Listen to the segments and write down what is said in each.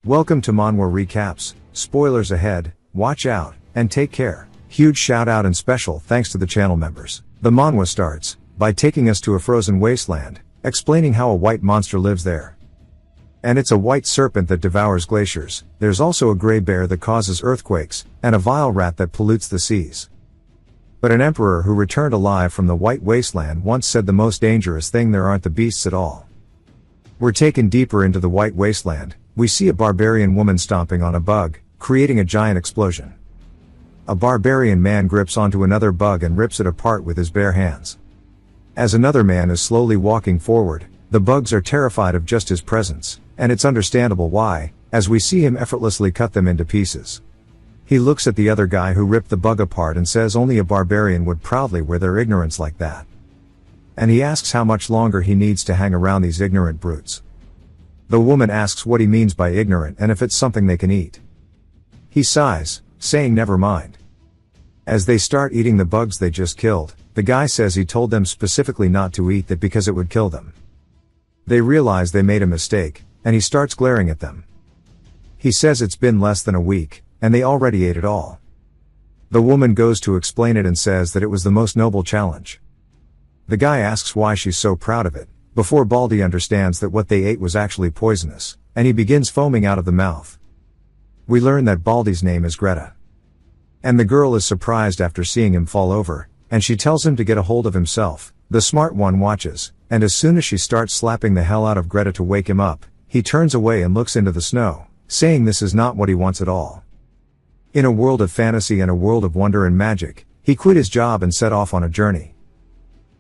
Welcome to Manhwa Recaps, spoilers ahead, watch out, and take care. Huge shout out and special thanks to the channel members. The manhwa starts by taking us to a frozen wasteland, explaining how a white monster lives there. And it's a white serpent that devours glaciers. There's also a gray bear that causes earthquakes, and a vile rat that pollutes the seas. But an emperor who returned alive from the white wasteland once said the most dangerous thing there aren't the beasts at all. We're taken deeper into the white wasteland. We see a barbarian woman stomping on a bug, creating a giant explosion. A barbarian man grips onto another bug and rips it apart with his bare hands. As another man is slowly walking forward, the bugs are terrified of just his presence, and it's understandable why, as we see him effortlessly cut them into pieces. He looks at the other guy who ripped the bug apart and says only a barbarian would proudly wear their ignorance like that. And he asks how much longer he needs to hang around these ignorant brutes. The woman asks what he means by ignorant and if it's something they can eat. He sighs, saying never mind. As they start eating the bugs they just killed, the guy says he told them specifically not to eat that because it would kill them. They realize they made a mistake, and he starts glaring at them. He says it's been less than a week, and they already ate it all. The woman goes to explain it and says that it was the most noble challenge. The guy asks why she's so proud of it, before Baldy understands that what they ate was actually poisonous, and he begins foaming out of the mouth. We learn that Baldy's name is Greta. And the girl is surprised after seeing him fall over, and she tells him to get a hold of himself. The smart one watches, and as soon as she starts slapping the hell out of Greta to wake him up, he turns away and looks into the snow, saying this is not what he wants at all. In a world of fantasy and a world of wonder and magic, he quit his job and set off on a journey.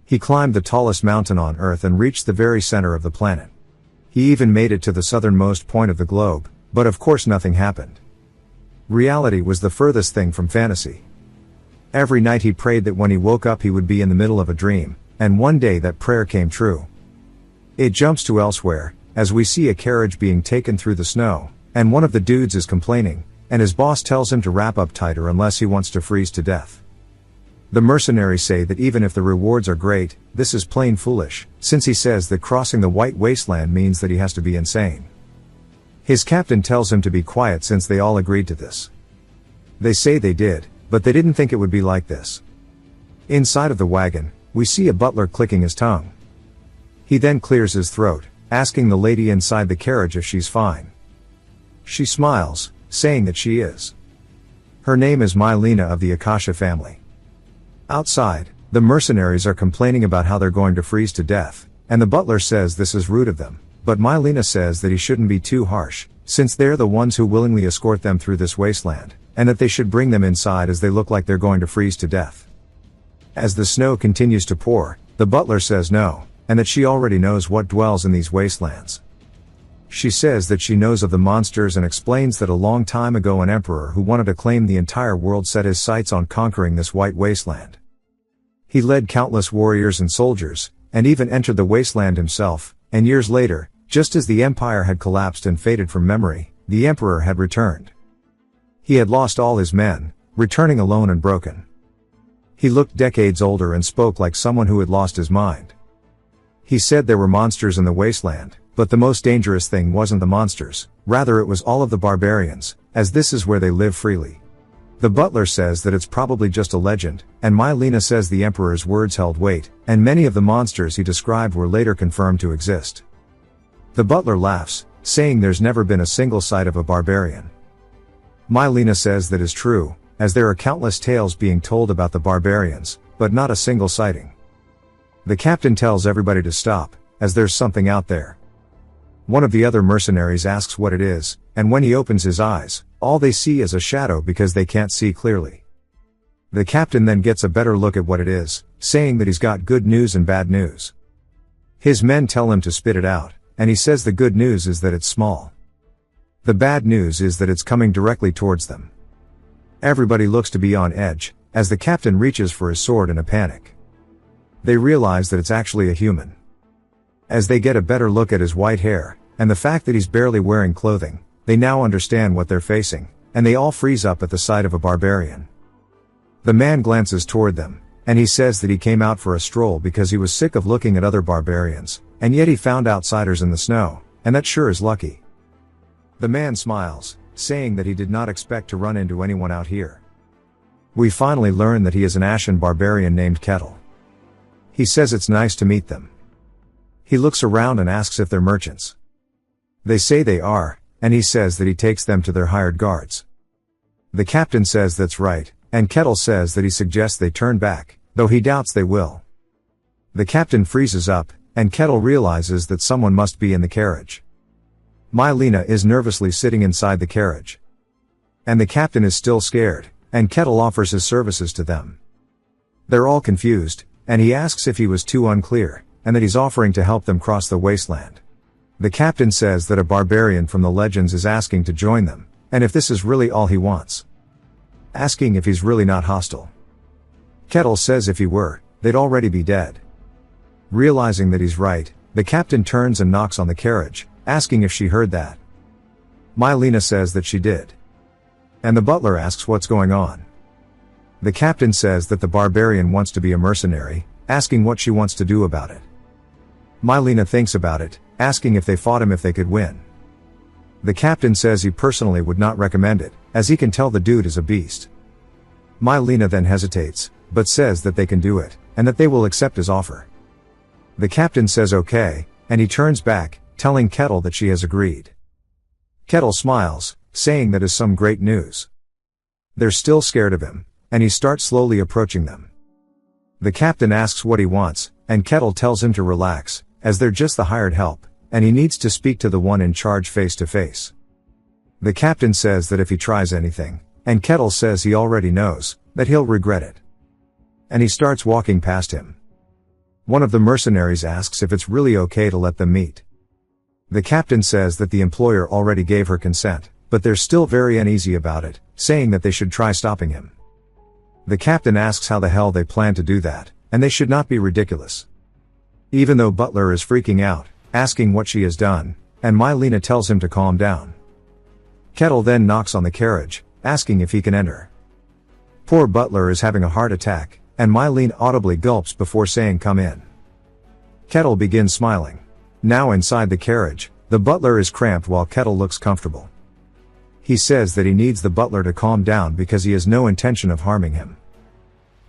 He climbed the tallest mountain on Earth and reached the very center of the planet. He even made it to the southernmost point of the globe, but of course nothing happened. Reality was the furthest thing from fantasy. Every night he prayed that when he woke up he would be in the middle of a dream, and one day that prayer came true. It jumps to elsewhere, as we see a carriage being taken through the snow, and one of the dudes is complaining, and his boss tells him to wrap up tighter unless he wants to freeze to death. The mercenaries say that even if the rewards are great, this is plain foolish, since he says that crossing the white wasteland means that he has to be insane. His captain tells him to be quiet since they all agreed to this. They say they did, but they didn't think it would be like this. Inside of the wagon, we see a butler clicking his tongue. He then clears his throat, asking the lady inside the carriage if she's fine. She smiles, saying that she is. Her name is Mylena of the Akasha family. Outside, the mercenaries are complaining about how they're going to freeze to death, and the butler says this is rude of them, but Mylena says that he shouldn't be too harsh, since they're the ones who willingly escort them through this wasteland, and that they should bring them inside as they look like they're going to freeze to death. As the snow continues to pour, the butler says no, and that she already knows what dwells in these wastelands. She says that she knows of the monsters and explains that a long time ago an emperor who wanted to claim the entire world set his sights on conquering this white wasteland. He led countless warriors and soldiers, and even entered the wasteland himself, and years later, just as the empire had collapsed and faded from memory, the emperor had returned. He had lost all his men, returning alone and broken. He looked decades older and spoke like someone who had lost his mind. He said there were monsters in the wasteland, but the most dangerous thing wasn't the monsters, rather it was all of the barbarians, as this is where they live freely. The butler says that it's probably just a legend, and Mylena says the emperor's words held weight, and many of the monsters he described were later confirmed to exist. The butler laughs, saying there's never been a single sight of a barbarian. Mylena says that is true, as there are countless tales being told about the barbarians, but not a single sighting. The captain tells everybody to stop, as there's something out there. One of the other mercenaries asks what it is, and when he opens his eyes, all they see is a shadow because they can't see clearly. The captain then gets a better look at what it is, saying that he's got good news and bad news. His men tell him to spit it out, and he says the good news is that it's small. The bad news is that it's coming directly towards them. Everybody looks to be on edge, as the captain reaches for his sword in a panic. They realize that it's actually a human. As they get a better look at his white hair, and the fact that he's barely wearing clothing, they now understand what they're facing, and they all freeze up at the sight of a barbarian. The man glances toward them, and he says that he came out for a stroll because he was sick of looking at other barbarians, and yet he found outsiders in the snow, and that sure is lucky. The man smiles, saying that he did not expect to run into anyone out here. We finally learn that he is an Ashen barbarian named Kettle. He says it's nice to meet them. He looks around and asks if they're merchants. They say they are, and he says that he takes them to their hired guards. The captain says that's right, and Kettle says that he suggests they turn back, though he doubts they will. The captain freezes up, and Kettle realizes that someone must be in the carriage. Mylena is nervously sitting inside the carriage. And the captain is still scared, and Kettle offers his services to them. They're all confused, and he asks if he was too unclear, and that he's offering to help them cross the wasteland. The captain says that a barbarian from the legends is asking to join them, and if this is really all he wants. Asking if he's really not hostile. Kettle says if he were, they'd already be dead. Realizing that he's right, the captain turns and knocks on the carriage, asking if she heard that. Mylena says that she did. And the butler asks what's going on. The captain says that the barbarian wants to be a mercenary, asking what she wants to do about it. Mylena thinks about it, asking if they fought him if they could win. The captain says he personally would not recommend it, as he can tell the dude is a beast. Mylena then hesitates, but says that they can do it, and that they will accept his offer. The captain says okay, and he turns back, telling Kettle that she has agreed. Kettle smiles, saying that is some great news. They're still scared of him, and he starts slowly approaching them. The captain asks what he wants, and Kettle tells him to relax, as they're just the hired help, and he needs to speak to the one in charge face to face. The captain says that if he tries anything, and Kettle says he already knows, that he'll regret it. And he starts walking past him. One of the mercenaries asks if it's really okay to let them meet. The captain says that the employer already gave her consent, but they're still very uneasy about it, saying that they should try stopping him. The captain asks how the hell they plan to do that, and they should not be ridiculous. Even though Butler is freaking out, asking what she has done, and Mylena tells him to calm down. Kettle then knocks on the carriage, asking if he can enter. Poor Butler is having a heart attack, and Mylena audibly gulps before saying come in. Kettle begins smiling. Now inside the carriage, the butler is cramped while Kettle looks comfortable. He says that he needs the butler to calm down because he has no intention of harming him.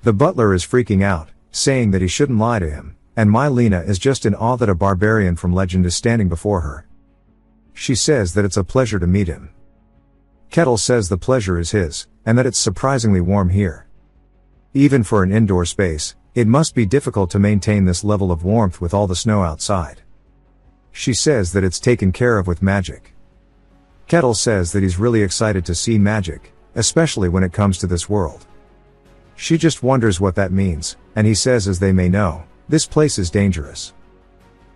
The butler is freaking out, saying that he shouldn't lie to him, and Mylena is just in awe that a barbarian from legend is standing before her. She says that it's a pleasure to meet him. Kettle says the pleasure is his, and that it's surprisingly warm here. Even for an indoor space, it must be difficult to maintain this level of warmth with all the snow outside. She says that it's taken care of with magic. Kettle says that he's really excited to see magic, especially when it comes to this world. She just wonders what that means, and he says as they may know, this place is dangerous.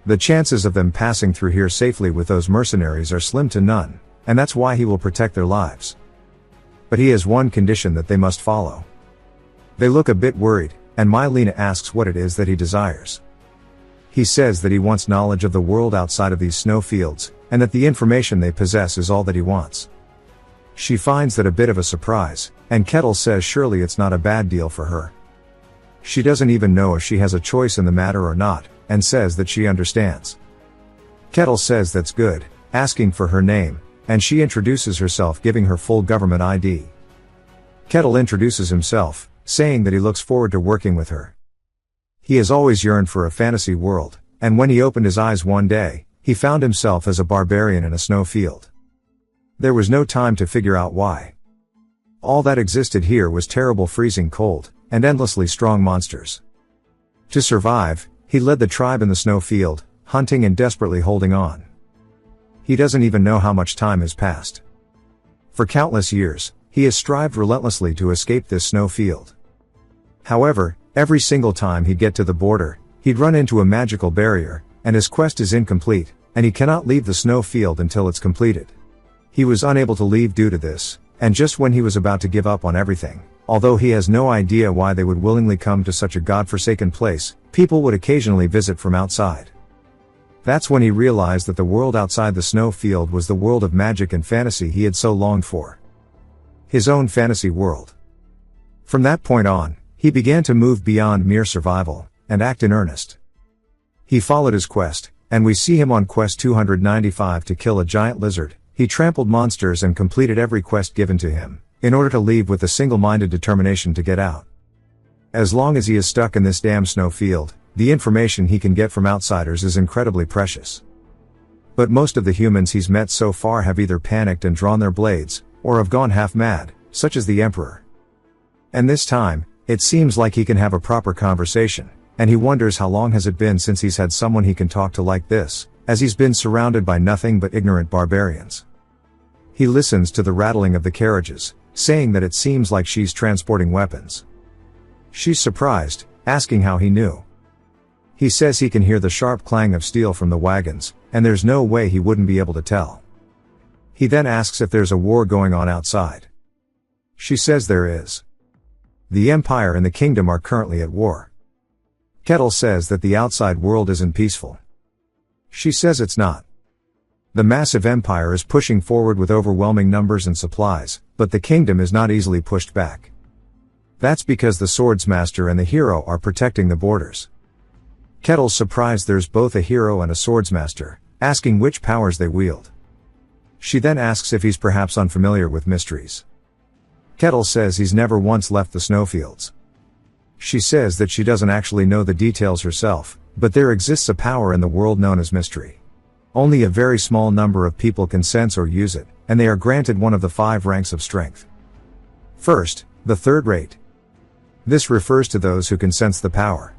The chances of them passing through here safely with those mercenaries are slim to none, and that's why he will protect their lives. But he has one condition that they must follow. They look a bit worried, and Mylena asks what it is that he desires. He says that he wants knowledge of the world outside of these snow fields, and that the information they possess is all that he wants. She finds that a bit of a surprise, and Kettle says surely it's not a bad deal for her. She doesn't even know if she has a choice in the matter or not, and says that she understands. Kettle says that's good, asking for her name, and she introduces herself giving her full government ID. Kettle introduces himself, saying that he looks forward to working with her. He has always yearned for a fantasy world, and when he opened his eyes one day, he found himself as a barbarian in a snow field. There was no time to figure out why. All that existed here was terrible freezing cold, and endlessly strong monsters. To survive, he led the tribe in the snow field, hunting and desperately holding on. He doesn't even know how much time has passed. For countless years, he has strived relentlessly to escape this snow field. However, every single time he'd get to the border, he'd run into a magical barrier, and his quest is incomplete, and he cannot leave the snow field until it's completed. He was unable to leave due to this, and just when he was about to give up on everything, although he has no idea why they would willingly come to such a god-forsaken place, people would occasionally visit from outside. That's when he realized that the world outside the snow field was the world of magic and fantasy he had so longed for. His own fantasy world. From that point on, he began to move beyond mere survival, and act in earnest. He followed his quest, and we see him on quest 295 to kill a giant lizard. He trampled monsters and completed every quest given to him, in order to leave with a single-minded determination to get out. As long as he is stuck in this damn snow field, the information he can get from outsiders is incredibly precious. But most of the humans he's met so far have either panicked and drawn their blades, or have gone half mad, such as the Emperor. And this time, it seems like he can have a proper conversation, and he wonders how long has it been since he's had someone he can talk to like this, as he's been surrounded by nothing but ignorant barbarians. He listens to the rattling of the carriages, saying that it seems like she's transporting weapons. She's surprised, asking how he knew. He says he can hear the sharp clang of steel from the wagons, and there's no way he wouldn't be able to tell. He then asks if there's a war going on outside. She says there is. The Empire and the Kingdom are currently at war. Kettle says that the outside world isn't peaceful. She says it's not. The massive Empire is pushing forward with overwhelming numbers and supplies, but the Kingdom is not easily pushed back. That's because the Swordsmaster and the hero are protecting the borders. Kettle's surprised there's both a hero and a Swordsmaster, asking which powers they wield. She then asks if he's perhaps unfamiliar with mysteries. Kettle says he's never once left the snowfields. She says that she doesn't actually know the details herself, but there exists a power in the world known as mystery. Only a very small number of people can sense or use it, and they are granted one of the 5 ranks of strength. First, the third rate. This refers to those who can sense the power.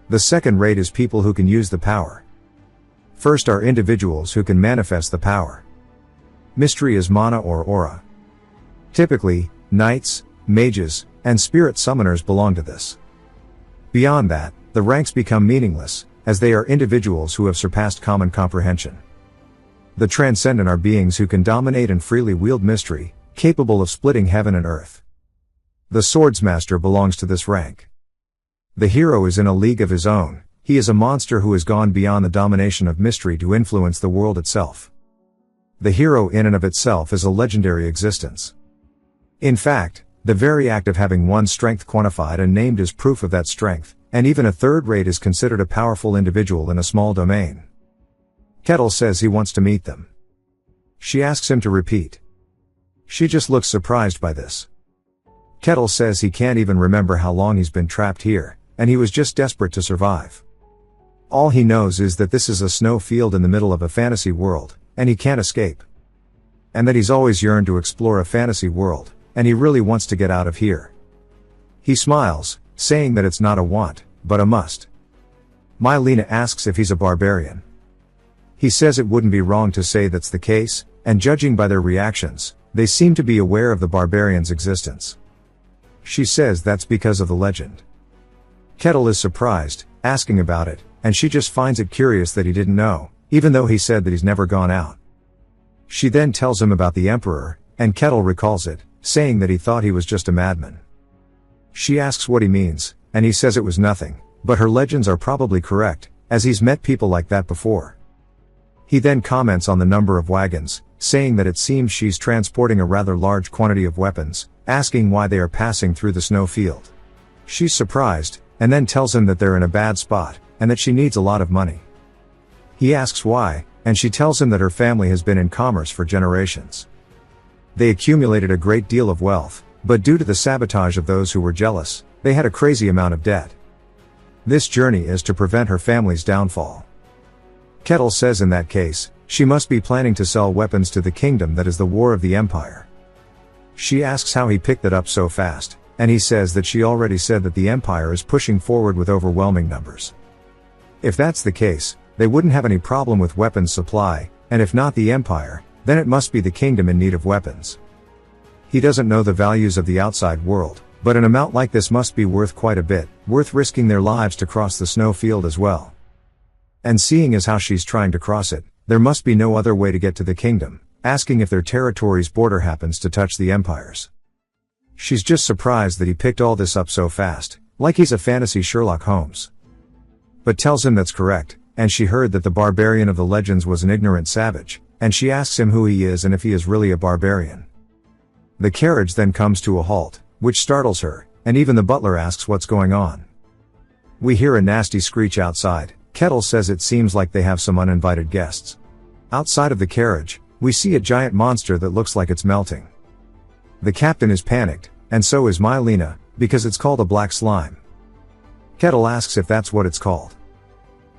The second rate is people who can use the power. First are individuals who can manifest the power. Mystery is mana or aura. Typically, knights, mages, and spirit summoners belong to this. Beyond that, the ranks become meaningless, as they are individuals who have surpassed common comprehension. The transcendent are beings who can dominate and freely wield mystery, capable of splitting heaven and earth. The Swordsmaster belongs to this rank. The hero is in a league of his own. He is a monster who has gone beyond the domination of mystery to influence the world itself. The hero in and of itself is a legendary existence. In fact, the very act of having one's strength quantified and named is proof of that strength, and even a third rate is considered a powerful individual in a small domain. Kettle says he wants to meet them. She asks him to repeat. She just looks surprised by this. Kettle says he can't even remember how long he's been trapped here, and he was just desperate to survive. All he knows is that this is a snow field in the middle of a fantasy world, and he can't escape. And that he's always yearned to explore a fantasy world, and he really wants to get out of here. He smiles, saying that it's not a want, but a must. Mylena asks if he's a barbarian. He says it wouldn't be wrong to say that's the case, and judging by their reactions, they seem to be aware of the barbarian's existence. She says that's because of the legend. Kettle is surprised, asking about it, and she just finds it curious that he didn't know, even though he said that he's never gone out. She then tells him about the Emperor, and Kettle recalls it, saying that he thought he was just a madman. She asks what he means, and he says it was nothing, but her legends are probably correct, as he's met people like that before. He then comments on the number of wagons, saying that it seems she's transporting a rather large quantity of weapons, asking why they are passing through the snow field. She's surprised, and then tells him that they're in a bad spot, and that she needs a lot of money. He asks why, and she tells him that her family has been in commerce for generations. They accumulated a great deal of wealth, but due to the sabotage of those who were jealous, they had a crazy amount of debt. This journey is to prevent her family's downfall. Kettle says in that case, she must be planning to sell weapons to the kingdom that is the war of the Empire. She asks how he picked it up so fast, and he says that she already said that the Empire is pushing forward with overwhelming numbers. If that's the case, they wouldn't have any problem with weapons supply, and if not the Empire, then it must be the kingdom in need of weapons. He doesn't know the values of the outside world, but an amount like this must be worth quite a bit, worth risking their lives to cross the snow field as well. And seeing as how she's trying to cross it, there must be no other way to get to the kingdom, asking if their territory's border happens to touch the Empire's. She's just surprised that he picked all this up so fast, like he's a fantasy Sherlock Holmes. But tells him that's correct, and she heard that the barbarian of the legends was an ignorant savage, and she asks him who he is and if he is really a barbarian. The carriage then comes to a halt, which startles her, and even the butler asks what's going on. We hear a nasty screech outside. Kettle says it seems like they have some uninvited guests. Outside of the carriage, we see a giant monster that looks like it's melting. The captain is panicked, and so is Mylena, because it's called a black slime. Kettle asks if that's what it's called.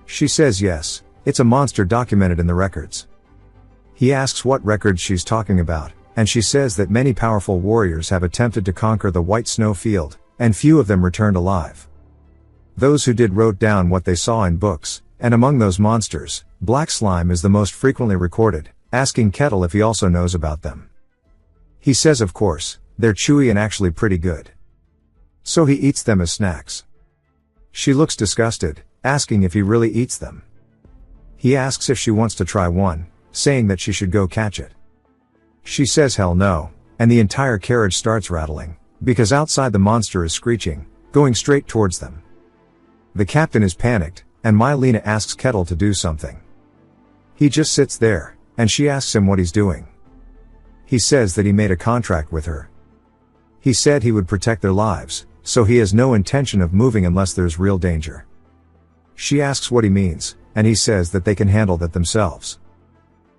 She says yes, it's a monster documented in the records. He asks what records she's talking about, and she says that many powerful warriors have attempted to conquer the white snow field, and few of them returned alive. Those who did wrote down what they saw in books, and among those monsters, black slime is the most frequently recorded, asking Kettle if he also knows about them. He says of course, they're chewy and actually pretty good. So he eats them as snacks. She looks disgusted, asking if he really eats them. He asks if she wants to try one, saying that she should go catch it. She says hell no, and the entire carriage starts rattling, because outside the monster is screeching, going straight towards them. The captain is panicked, and Mylena asks Kettle to do something. He just sits there, and she asks him what he's doing. He says that he made a contract with her. He said he would protect their lives, so he has no intention of moving unless there's real danger. She asks what he means, and he says that they can handle that themselves.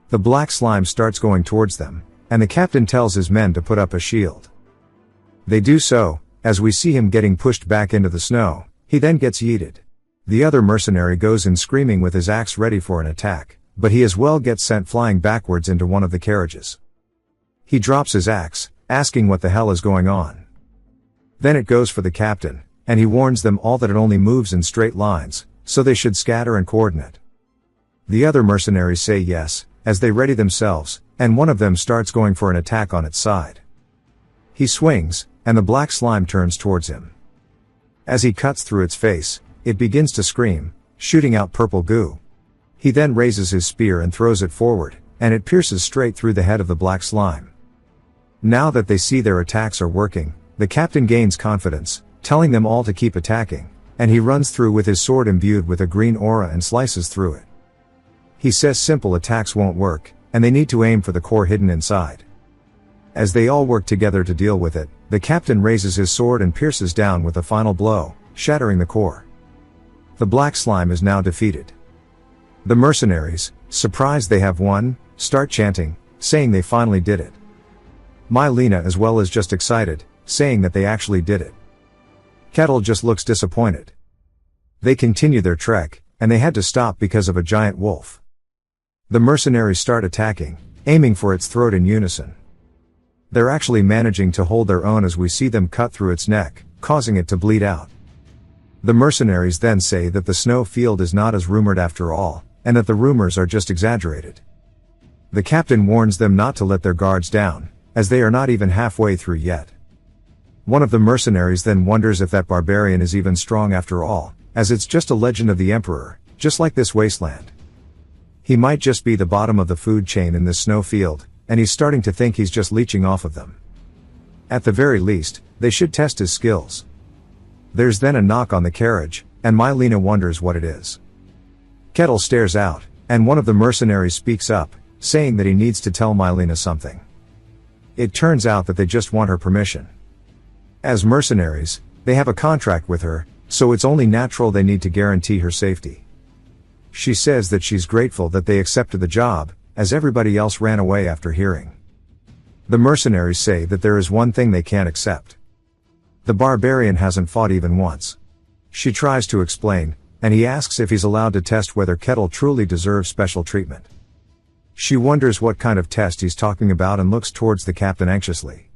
The black slime starts going towards them, and the captain tells his men to put up a shield. They do so, as we see him getting pushed back into the snow. He then gets yeeted. The other mercenary goes in screaming with his axe ready for an attack, but he as well gets sent flying backwards into one of the carriages. He drops his axe, asking what the hell is going on. Then it goes for the captain, and he warns them all that it only moves in straight lines, so they should scatter and coordinate. The other mercenaries say yes, as they ready themselves, and one of them starts going for an attack on its side. He swings, and the black slime turns towards him. As he cuts through its face, it begins to scream, shooting out purple goo. He then raises his spear and throws it forward, and it pierces straight through the head of the black slime. Now that they see their attacks are working, the captain gains confidence, telling them all to keep attacking, and he runs through with his sword imbued with a green aura and slices through it. He says simple attacks won't work, and they need to aim for the core hidden inside. As they all work together to deal with it, the captain raises his sword and pierces down with a final blow, shattering the core. The black slime is now defeated. The mercenaries, surprised they have won, start chanting, saying they finally did it. Mylena as well is just excited, saying that they actually did it. Kettle just looks disappointed. They continue their trek, and they had to stop because of a giant wolf. The mercenaries start attacking, aiming for its throat in unison. They're actually managing to hold their own as we see them cut through its neck, causing it to bleed out. The mercenaries then say that the snow field is not as rumored after all, and that the rumors are just exaggerated. The captain warns them not to let their guards down, as they are not even halfway through yet. One of the mercenaries then wonders if that barbarian is even strong after all, as it's just a legend of the emperor, just like this wasteland. He might just be the bottom of the food chain in this snow field, and he's starting to think he's just leeching off of them. At the very least, they should test his skills. There's then a knock on the carriage, and Mylena wonders what it is. Kettle stares out, and one of the mercenaries speaks up, saying that he needs to tell Mylena something. It turns out that they just want her permission. As mercenaries, they have a contract with her, so it's only natural they need to guarantee her safety. She says that she's grateful that they accepted the job, as everybody else ran away after hearing. The mercenaries say that there is one thing they can't accept. The barbarian hasn't fought even once. She tries to explain, and he asks if he's allowed to test whether Kettle truly deserves special treatment. She wonders what kind of test he's talking about and looks towards the captain anxiously.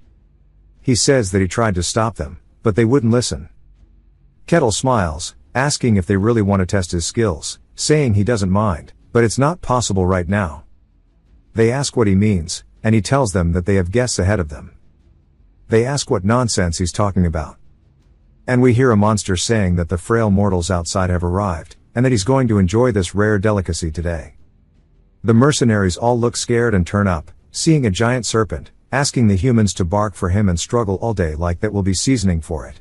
He says that he tried to stop them, but they wouldn't listen. Kettle smiles, asking if they really want to test his skills, saying he doesn't mind, but it's not possible right now. They ask what he means, and he tells them that they have guests ahead of them. They ask what nonsense he's talking about. And we hear a monster saying that the frail mortals outside have arrived, and that he's going to enjoy this rare delicacy today. The mercenaries all look scared and turn up, seeing a giant serpent, asking the humans to bark for him and struggle all day like that will be seasoning for it.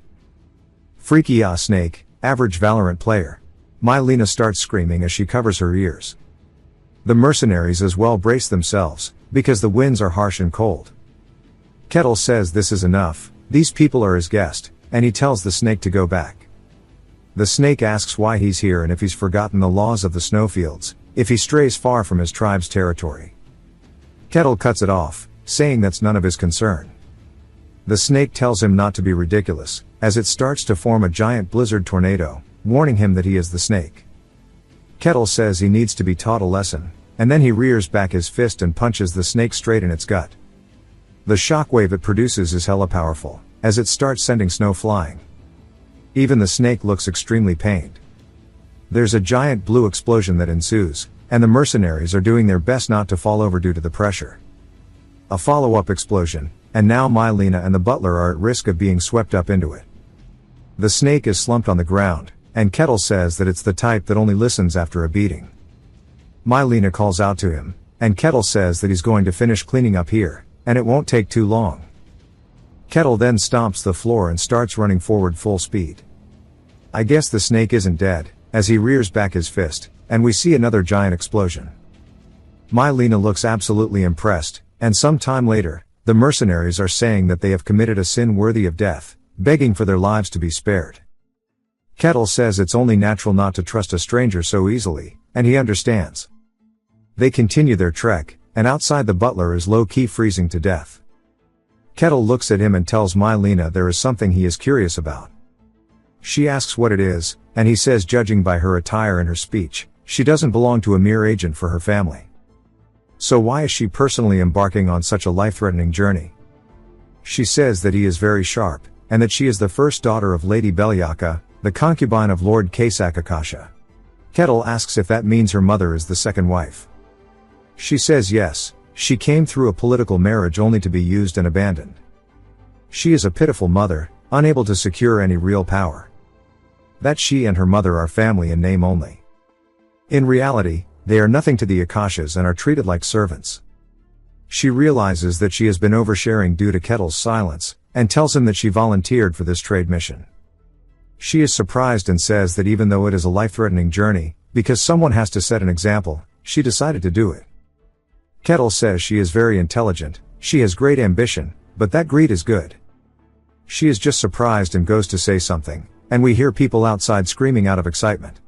Freaky snake, average Valorant player. Mylena starts screaming as she covers her ears. The mercenaries as well brace themselves, because the winds are harsh and cold. Kettle says this is enough, these people are his guest, and he tells the snake to go back. The snake asks why he's here and if he's forgotten the laws of the snowfields, if he strays far from his tribe's territory. Kettle cuts it off, saying that's none of his concern. The snake tells him not to be ridiculous, as it starts to form a giant blizzard tornado, warning him that he is the snake. Kettle says he needs to be taught a lesson, and then he rears back his fist and punches the snake straight in its gut. The shockwave it produces is hella powerful, as it starts sending snow flying. Even the snake looks extremely pained. There's a giant blue explosion that ensues, and the mercenaries are doing their best not to fall over due to the pressure. A follow-up explosion, and now Mylena and the butler are at risk of being swept up into it. The snake is slumped on the ground, and Kettle says that it's the type that only listens after a beating. Mylena calls out to him, and Kettle says that he's going to finish cleaning up here, and it won't take too long. Kettle then stomps the floor and starts running forward full speed. I guess the snake isn't dead, as he rears back his fist, and we see another giant explosion. Mylena looks absolutely impressed, and some time later, the mercenaries are saying that they have committed a sin worthy of death, begging for their lives to be spared. Kettle says it's only natural not to trust a stranger so easily, and he understands. They continue their trek, and outside the butler is low-key freezing to death. Kettle looks at him and tells Mylena there is something he is curious about. She asks what it is, and he says judging by her attire and her speech, she doesn't belong to a mere agent for her family. So why is she personally embarking on such a life-threatening journey? She says that he is very sharp, and that she is the first daughter of Lady Belyaka, the concubine of Lord Kaisak Akasha. Kettle asks if that means her mother is the second wife. She says yes, she came through a political marriage only to be used and abandoned. She is a pitiful mother, unable to secure any real power. That she and her mother are family in name only. In reality, they are nothing to the Akashas and are treated like servants. She realizes that she has been oversharing due to Kettle's silence, and tells him that she volunteered for this trade mission. She is surprised and says that even though it is a life-threatening journey, because someone has to set an example, she decided to do it. Kettle says she is very intelligent, she has great ambition, but that greed is good. She is just surprised and goes to say something, and we hear people outside screaming out of excitement.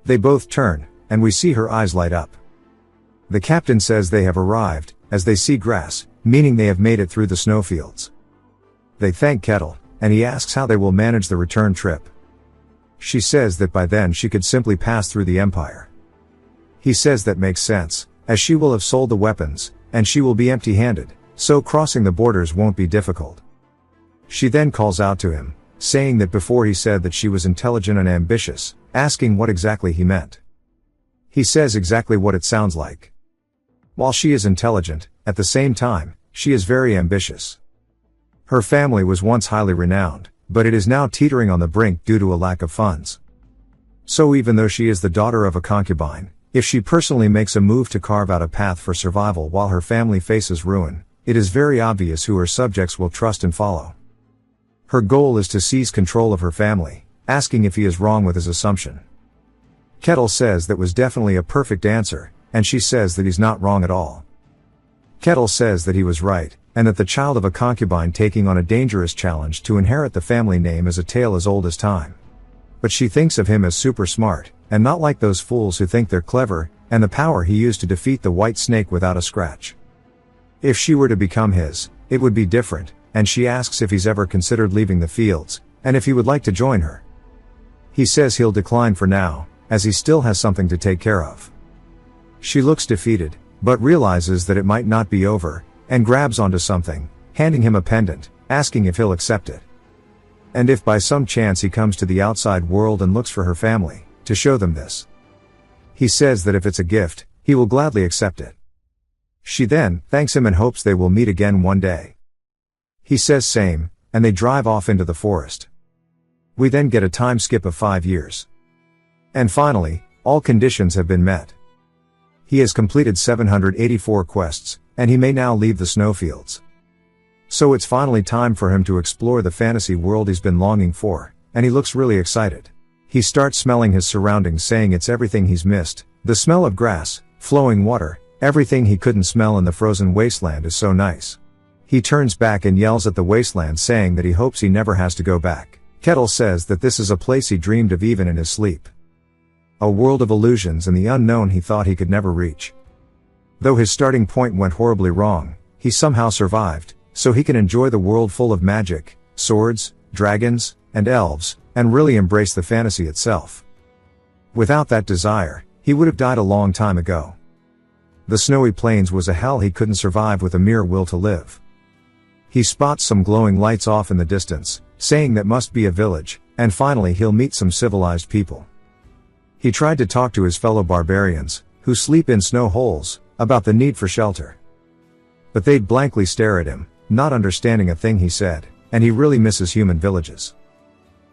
They both turn, and we see her eyes light up. The captain says they have arrived, as they see grass, meaning they have made it through the snowfields. They thank Kettle, and he asks how they will manage the return trip. She says that by then she could simply pass through the Empire. He says that makes sense, as she will have sold the weapons, and she will be empty-handed, so crossing the borders won't be difficult. She then calls out to him, saying that before he said that she was intelligent and ambitious, asking what exactly he meant. He says exactly what it sounds like. While she is intelligent, at the same time, she is very ambitious. Her family was once highly renowned, but it is now teetering on the brink due to a lack of funds. So even though she is the daughter of a concubine, if she personally makes a move to carve out a path for survival while her family faces ruin, it is very obvious who her subjects will trust and follow. Her goal is to seize control of her family, asking if he is wrong with his assumption. Kettle says that was definitely a perfect answer, and she says that he's not wrong at all. Kettle says that he was right, and that the child of a concubine taking on a dangerous challenge to inherit the family name is a tale as old as time. But she thinks of him as super smart, and not like those fools who think they're clever, and the power he used to defeat the white snake without a scratch. If she were to become his, it would be different, and she asks if he's ever considered leaving the fields, and if he would like to join her. He says he'll decline for now, as he still has something to take care of. She looks defeated, but realizes that it might not be over, and grabs onto something, handing him a pendant, asking if he'll accept it. And if by some chance he comes to the outside world and looks for her family, to show them this. He says that if it's a gift, he will gladly accept it. She then thanks him and hopes they will meet again one day. He says same, and they drive off into the forest. We then get a time skip of 5 years. And finally, all conditions have been met. He has completed 784 quests, and he may now leave the snowfields. So it's finally time for him to explore the fantasy world he's been longing for, and he looks really excited. He starts smelling his surroundings, saying it's everything he's missed, the smell of grass, flowing water, everything he couldn't smell in the frozen wasteland is so nice. He turns back and yells at the wasteland, saying that he hopes he never has to go back. Kettle says that this is a place he dreamed of even in his sleep. A world of illusions and the unknown he thought he could never reach. Though his starting point went horribly wrong, he somehow survived, so he can enjoy the world full of magic, swords, dragons, and elves, and really embrace the fantasy itself. Without that desire, he would have died a long time ago. The snowy plains was a hell he couldn't survive with a mere will to live. He spots some glowing lights off in the distance, saying that must be a village, and finally he'll meet some civilized people. He tried to talk to his fellow barbarians, who sleep in snow holes, about the need for shelter. But they'd blankly stare at him, not understanding a thing he said, and he really misses human villages.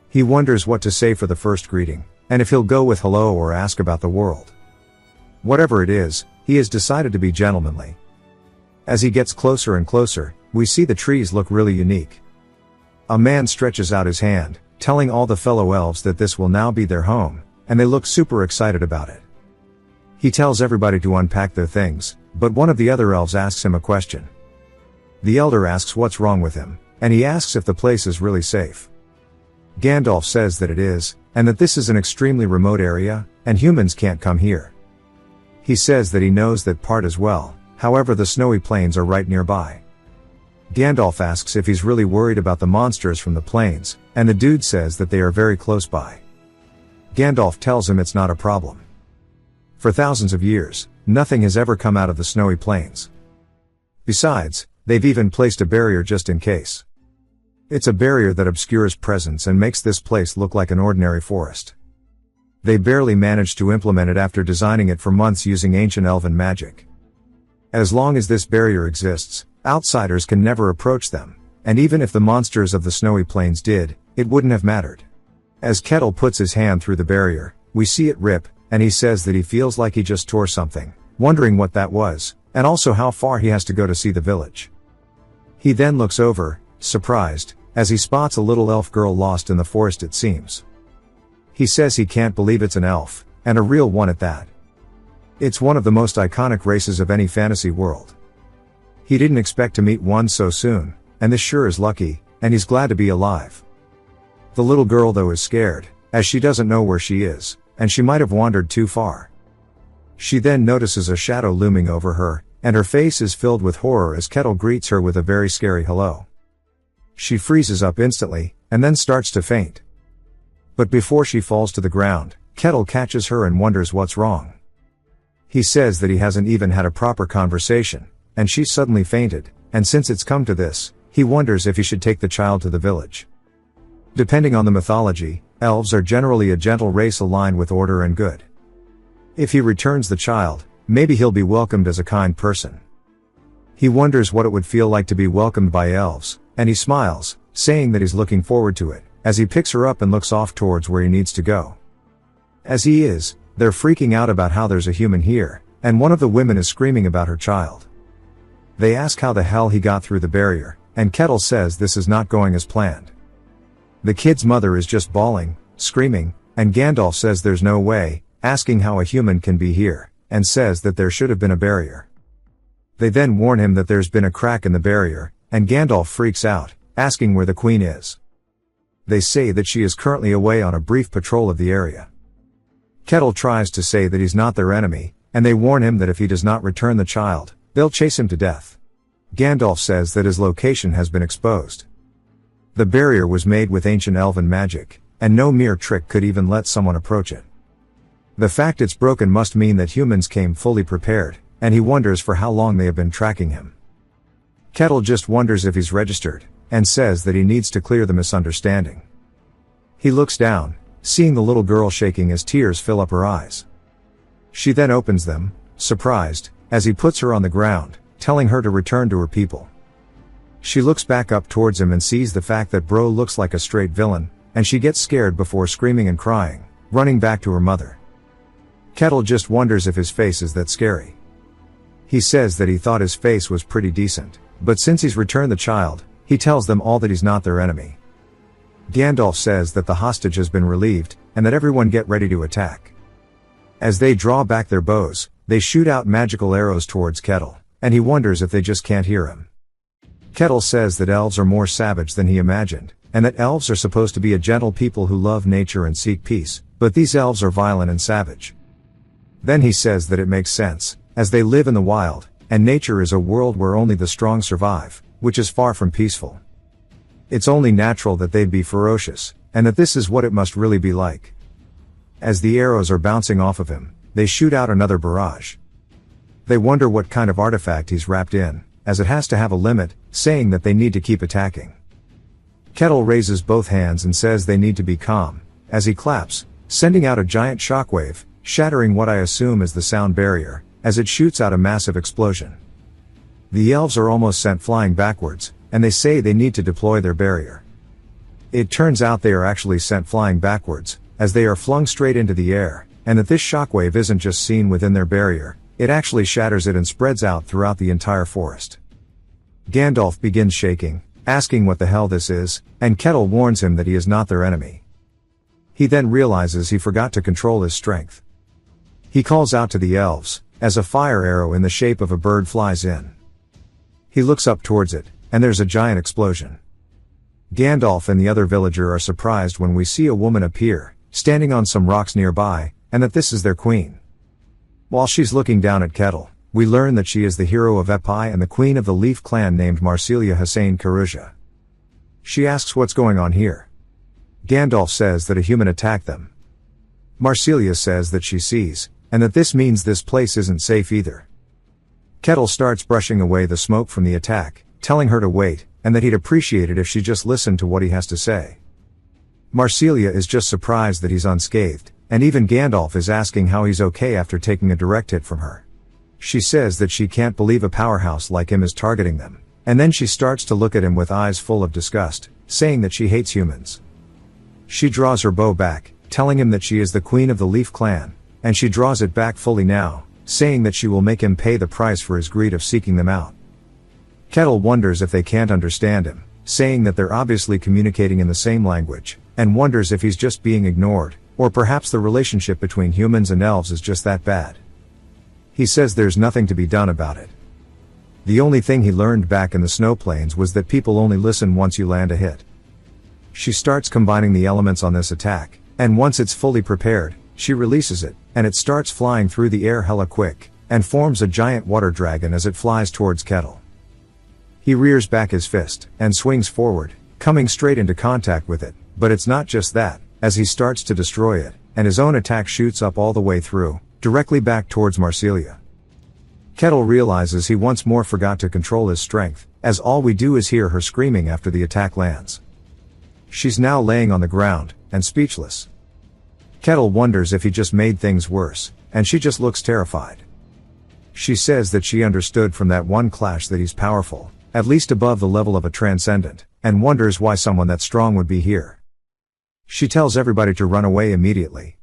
He wonders what to say for the first greeting, and if he'll go with hello or ask about the world. Whatever it is, he has decided to be gentlemanly. As he gets closer and closer, we see the trees look really unique. A man stretches out his hand, telling all the fellow elves that this will now be their home, and they look super excited about it. He tells everybody to unpack their things, but one of the other elves asks him a question. The elder asks what's wrong with him, and he asks if the place is really safe. Gandalf says that it is, and that this is an extremely remote area, and humans can't come here. He says that he knows that part as well, however the snowy plains are right nearby. Gandalf asks if he's really worried about the monsters from the plains, and the dude says that they are very close by. Gandalf tells him it's not a problem. For thousands of years, nothing has ever come out of the snowy plains. Besides, they've even placed a barrier just in case. It's a barrier that obscures presence and makes this place look like an ordinary forest. They barely managed to implement it after designing it for months using ancient elven magic. As long as this barrier exists, outsiders can never approach them, and even if the monsters of the snowy plains did, it wouldn't have mattered. As Kettle puts his hand through the barrier, we see it rip, and he says that he feels like he just tore something, wondering what that was, and also how far he has to go to see the village. He then looks over, surprised, as he spots a little elf girl lost in the forest it seems. He says he can't believe it's an elf, and a real one at that. It's one of the most iconic races of any fantasy world. He didn't expect to meet one so soon, and this sure is lucky, and he's glad to be alive. The little girl though is scared, as she doesn't know where she is, and she might have wandered too far. She then notices a shadow looming over her, and her face is filled with horror as Kettle greets her with a very scary hello. She freezes up instantly, and then starts to faint. But before she falls to the ground, Kettle catches her and wonders what's wrong. He says that he hasn't even had a proper conversation, and she's suddenly fainted, and since it's come to this, he wonders if he should take the child to the village. Depending on the mythology, elves are generally a gentle race aligned with order and good. If he returns the child, maybe he'll be welcomed as a kind person. He wonders what it would feel like to be welcomed by elves, and he smiles, saying that he's looking forward to it, as he picks her up and looks off towards where he needs to go. As he is, they're freaking out about how there's a human here, and one of the women is screaming about her child. They ask how the hell he got through the barrier, and Kettle says this is not going as planned. The kid's mother is just bawling, screaming, and Gandalf says there's no way, asking how a human can be here, and says that there should have been a barrier. They then warn him that there's been a crack in the barrier, and Gandalf freaks out, asking where the queen is. They say that she is currently away on a brief patrol of the area. Kettle tries to say that he's not their enemy, and they warn him that if he does not return the child, they'll chase him to death. Gandalf says that his location has been exposed. The barrier was made with ancient elven magic, and no mere trick could even let someone approach it. The fact it's broken must mean that humans came fully prepared, and he wonders for how long they have been tracking him. Kettle just wonders if he's registered, and says that he needs to clear the misunderstanding. He looks down, seeing the little girl shaking as tears fill up her eyes. She then opens them, surprised, as he puts her on the ground, telling her to return to her people. She looks back up towards him and sees the fact that Bro looks like a straight villain, and she gets scared before screaming and crying, running back to her mother. Kettle just wonders if his face is that scary. He says that he thought his face was pretty decent, but since he's returned the child, he tells them all that he's not their enemy. Gandalf says that the hostage has been relieved, and that everyone get ready to attack. As they draw back their bows, they shoot out magical arrows towards Kettle, and he wonders if they just can't hear him. Kettle says that elves are more savage than he imagined, and that elves are supposed to be a gentle people who love nature and seek peace, but these elves are violent and savage. Then he says that it makes sense, as they live in the wild, and nature is a world where only the strong survive, which is far from peaceful. It's only natural that they'd be ferocious, and that this is what it must really be like. As the arrows are bouncing off of him, they shoot out another barrage. They wonder what kind of artifact he's wrapped in, as it has to have a limit, saying that they need to keep attacking. Kettle raises both hands and says they need to be calm, as he claps, sending out a giant shockwave, shattering what I assume is the sound barrier, as it shoots out a massive explosion. The elves are almost sent flying backwards, and they say they need to deploy their barrier. It turns out they are actually sent flying backwards, as they are flung straight into the air, and that this shockwave isn't just seen within their barrier, it actually shatters it and spreads out throughout the entire forest. Gandalf begins shaking, asking what the hell this is, and Kettle warns him that he is not their enemy. He then realizes he forgot to control his strength. He calls out to the elves, as a fire arrow in the shape of a bird flies in. He looks up towards it, and there's a giant explosion. Gandalf and the other villager are surprised when we see a woman appear, standing on some rocks nearby, and that this is their queen. While she's looking down at Kettle, we learn that she is the hero of Epie and the queen of the Leaf clan named Marsilia Hussein Karuja. She asks what's going on here. Gandalf says that a human attacked them. Marsilia says that she sees, and that this means this place isn't safe either. Kettle starts brushing away the smoke from the attack, telling her to wait, and that he'd appreciate it if she just listened to what he has to say. Marsilia is just surprised that he's unscathed, and even Gandalf is asking how he's okay after taking a direct hit from her. She says that she can't believe a powerhouse like him is targeting them, and then she starts to look at him with eyes full of disgust, saying that she hates humans. She draws her bow back, telling him that she is the queen of the Leaf clan, and she draws it back fully now, saying that she will make him pay the price for his greed of seeking them out. Kettle wonders if they can't understand him, saying that they're obviously communicating in the same language, and wonders if he's just being ignored, or perhaps the relationship between humans and elves is just that bad. He says there's nothing to be done about it. The only thing he learned back in the snow plains was that people only listen once you land a hit. She starts combining the elements on this attack, and once it's fully prepared, she releases it, and it starts flying through the air hella quick, and forms a giant water dragon as it flies towards Kettle. He rears back his fist, and swings forward, coming straight into contact with it, but it's not just that, as he starts to destroy it, and his own attack shoots up all the way through, directly back towards Marsilia. Kettle realizes he once more forgot to control his strength, as all we do is hear her screaming after the attack lands. She's now laying on the ground, and speechless. Kettle wonders if he just made things worse, and she just looks terrified. She says that she understood from that one clash that he's powerful, at least above the level of a transcendent, and wonders why someone that strong would be here. She tells everybody to run away immediately.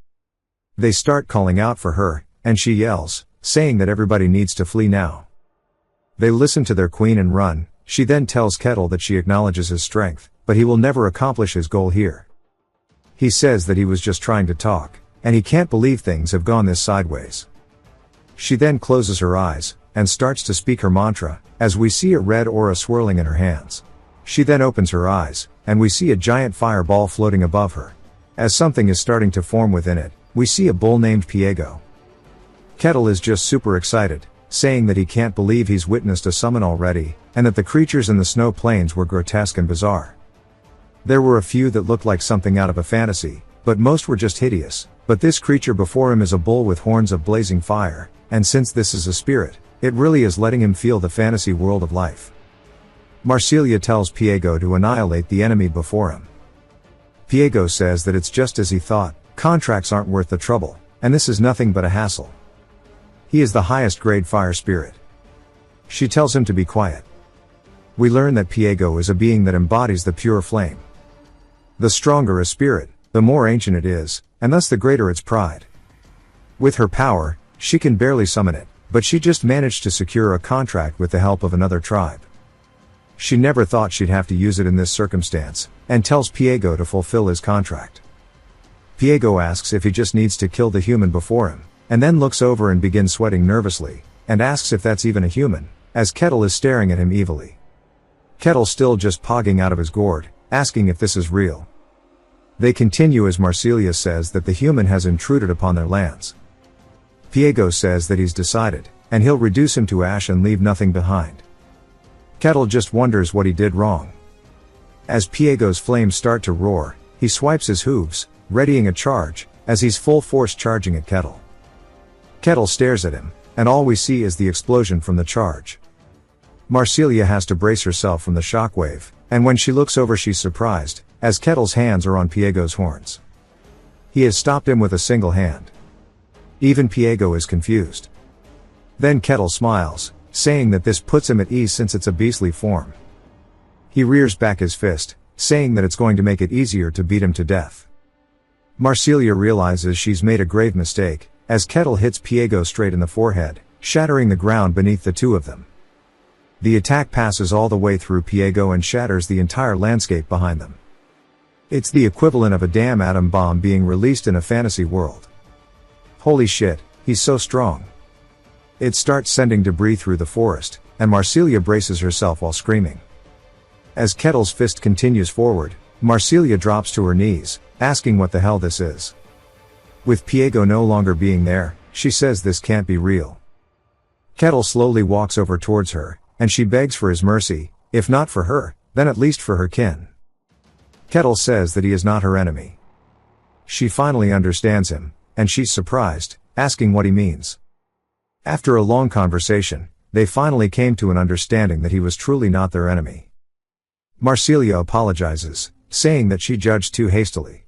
They start calling out for her, and she yells, saying that everybody needs to flee now. They listen to their queen and run. She then tells Kettle that she acknowledges his strength, but he will never accomplish his goal here. He says that he was just trying to talk, and he can't believe things have gone this sideways. She then closes her eyes, and starts to speak her mantra, as we see a red aura swirling in her hands. She then opens her eyes, and we see a giant fireball floating above her. As something is starting to form within it, we see a bull named Piego. Kettle is just super excited, saying that he can't believe he's witnessed a summon already, and that the creatures in the snow plains were grotesque and bizarre. There were a few that looked like something out of a fantasy, but most were just hideous. But this creature before him is a bull with horns of blazing fire, and since this is a spirit, it really is letting him feel the fantasy world of life. Marsilia tells Piego to annihilate the enemy before him. Piego says that it's just as he thought, contracts aren't worth the trouble, and this is nothing but a hassle. He is the highest grade fire spirit. She tells him to be quiet. We learn that Piego is a being that embodies the pure flame. The stronger a spirit, the more ancient it is, and thus the greater its pride. With her power, she can barely summon it, but she just managed to secure a contract with the help of another tribe. She never thought she'd have to use it in this circumstance, and tells Piego to fulfill his contract. Piego asks if he just needs to kill the human before him, and then looks over and begins sweating nervously, and asks if that's even a human, as Kettle is staring at him evilly. Kettle still just pogging out of his gourd, asking if this is real. They continue as Marsilia says that the human has intruded upon their lands. Piego says that he's decided, and he'll reduce him to ash and leave nothing behind. Kettle just wonders what he did wrong. As Piego's flames start to roar, he swipes his hooves, readying a charge, as he's full force charging at Kettle. Kettle stares at him, and all we see is the explosion from the charge. Marcelia has to brace herself from the shockwave, and when she looks over she's surprised, as Kettle's hands are on Piego's horns. He has stopped him with a single hand. Even Piego is confused. Then Kettle smiles, saying that this puts him at ease since it's a beastly form. He rears back his fist, saying that it's going to make it easier to beat him to death. Marcelia realizes she's made a grave mistake, as Kettle hits Piego straight in the forehead, shattering the ground beneath the two of them. The attack passes all the way through Piego and shatters the entire landscape behind them. It's the equivalent of a damn atom bomb being released in a fantasy world. Holy shit, he's so strong. It starts sending debris through the forest, and Marcelia braces herself while screaming. As Kettle's fist continues forward, Marcelia drops to her knees, asking what the hell this is. With Piego no longer being there, she says this can't be real. Kettle slowly walks over towards her, and she begs for his mercy, if not for her, then at least for her kin. Kettle says that he is not her enemy. She finally understands him, and she's surprised, asking what he means. After a long conversation, they finally came to an understanding that he was truly not their enemy. Marcelia apologizes, saying that she judged too hastily.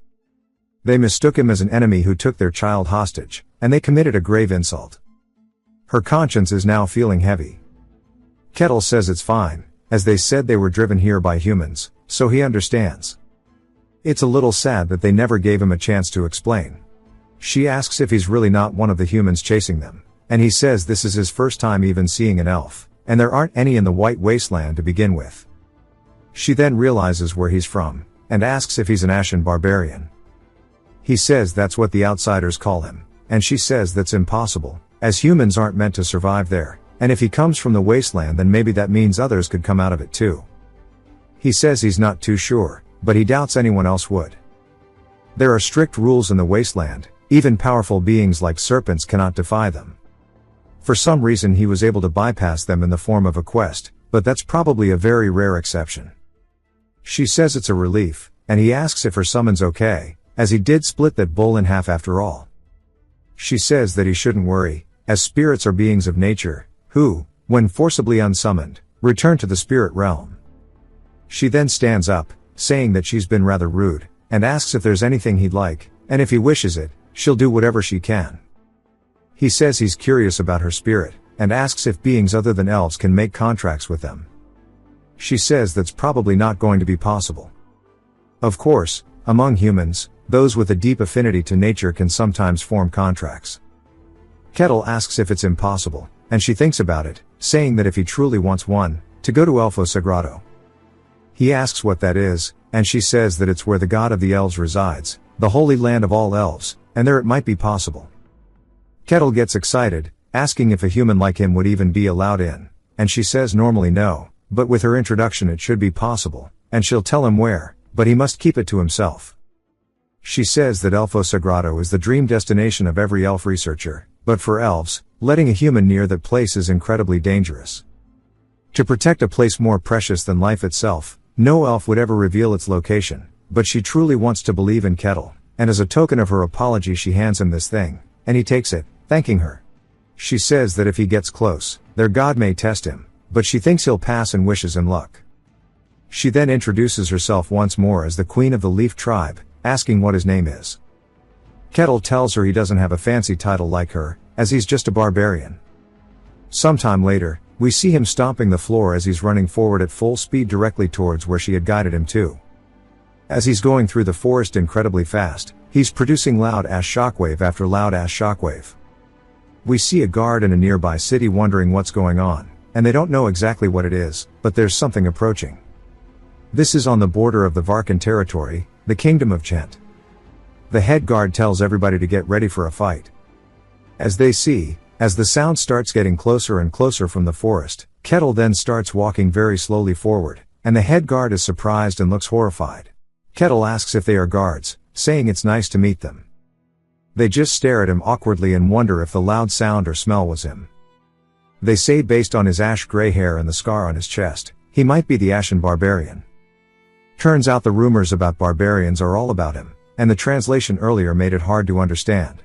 They mistook him as an enemy who took their child hostage, and they committed a grave insult. Her conscience is now feeling heavy. Kettle says it's fine, as they said they were driven here by humans, so he understands. It's a little sad that they never gave him a chance to explain. She asks if he's really not one of the humans chasing them, and he says this is his first time even seeing an elf, and there aren't any in the White Wasteland to begin with. She then realizes where he's from, and asks if he's an Ashen barbarian. He says that's what the outsiders call him, and she says that's impossible, as humans aren't meant to survive there, and if he comes from the wasteland then maybe that means others could come out of it too. He says he's not too sure, but he doubts anyone else would. There are strict rules in the wasteland, even powerful beings like serpents cannot defy them. For some reason he was able to bypass them in the form of a quest, but that's probably a very rare exception. She says it's a relief, and he asks if her summon's okay, as he did split that bull in half after all. She says that he shouldn't worry, as spirits are beings of nature, who, when forcibly unsummoned, return to the spirit realm. She then stands up, saying that she's been rather rude, and asks if there's anything he'd like, and if he wishes it, she'll do whatever she can. He says he's curious about her spirit, and asks if beings other than elves can make contracts with them. She says that's probably not going to be possible. Of course, among humans, those with a deep affinity to nature can sometimes form contracts. Kettle asks if it's impossible, and she thinks about it, saying that if he truly wants one, to go to Elfo Sagrado. He asks what that is, and she says that it's where the god of the elves resides, the holy land of all elves, and there it might be possible. Kettle gets excited, asking if a human like him would even be allowed in, and she says normally no, but with her introduction it should be possible, and she'll tell him where, but he must keep it to himself. She says that Elfo Sagrado is the dream destination of every elf researcher, but for elves, letting a human near that place is incredibly dangerous. To protect a place more precious than life itself, no elf would ever reveal its location, but she truly wants to believe in Kettle, and as a token of her apology she hands him this thing, and he takes it, thanking her. She says that if he gets close, their god may test him, but she thinks he'll pass and wishes him luck. She then introduces herself once more as the queen of the Leaf tribe, asking what his name is. Kettle tells her he doesn't have a fancy title like her, as he's just a barbarian. Sometime later, we see him stomping the floor as he's running forward at full speed directly towards where she had guided him to. As he's going through the forest incredibly fast, he's producing loud ass shockwave after loud ass shockwave. We see a guard in a nearby city wondering what's going on, and they don't know exactly what it is, but there's something approaching. This is on the border of the Varkan territory, the kingdom of Chent. The head guard tells everybody to get ready for a fight. As the sound starts getting closer and closer from the forest, Kettle then starts walking very slowly forward, and the head guard is surprised and looks horrified. Kettle asks if they are guards, saying it's nice to meet them. They just stare at him awkwardly and wonder if the loud sound or smell was him. They say based on his ash-gray hair and the scar on his chest, he might be the Ashen Barbarian. Turns out the rumors about barbarians are all about him, and the translation earlier made it hard to understand.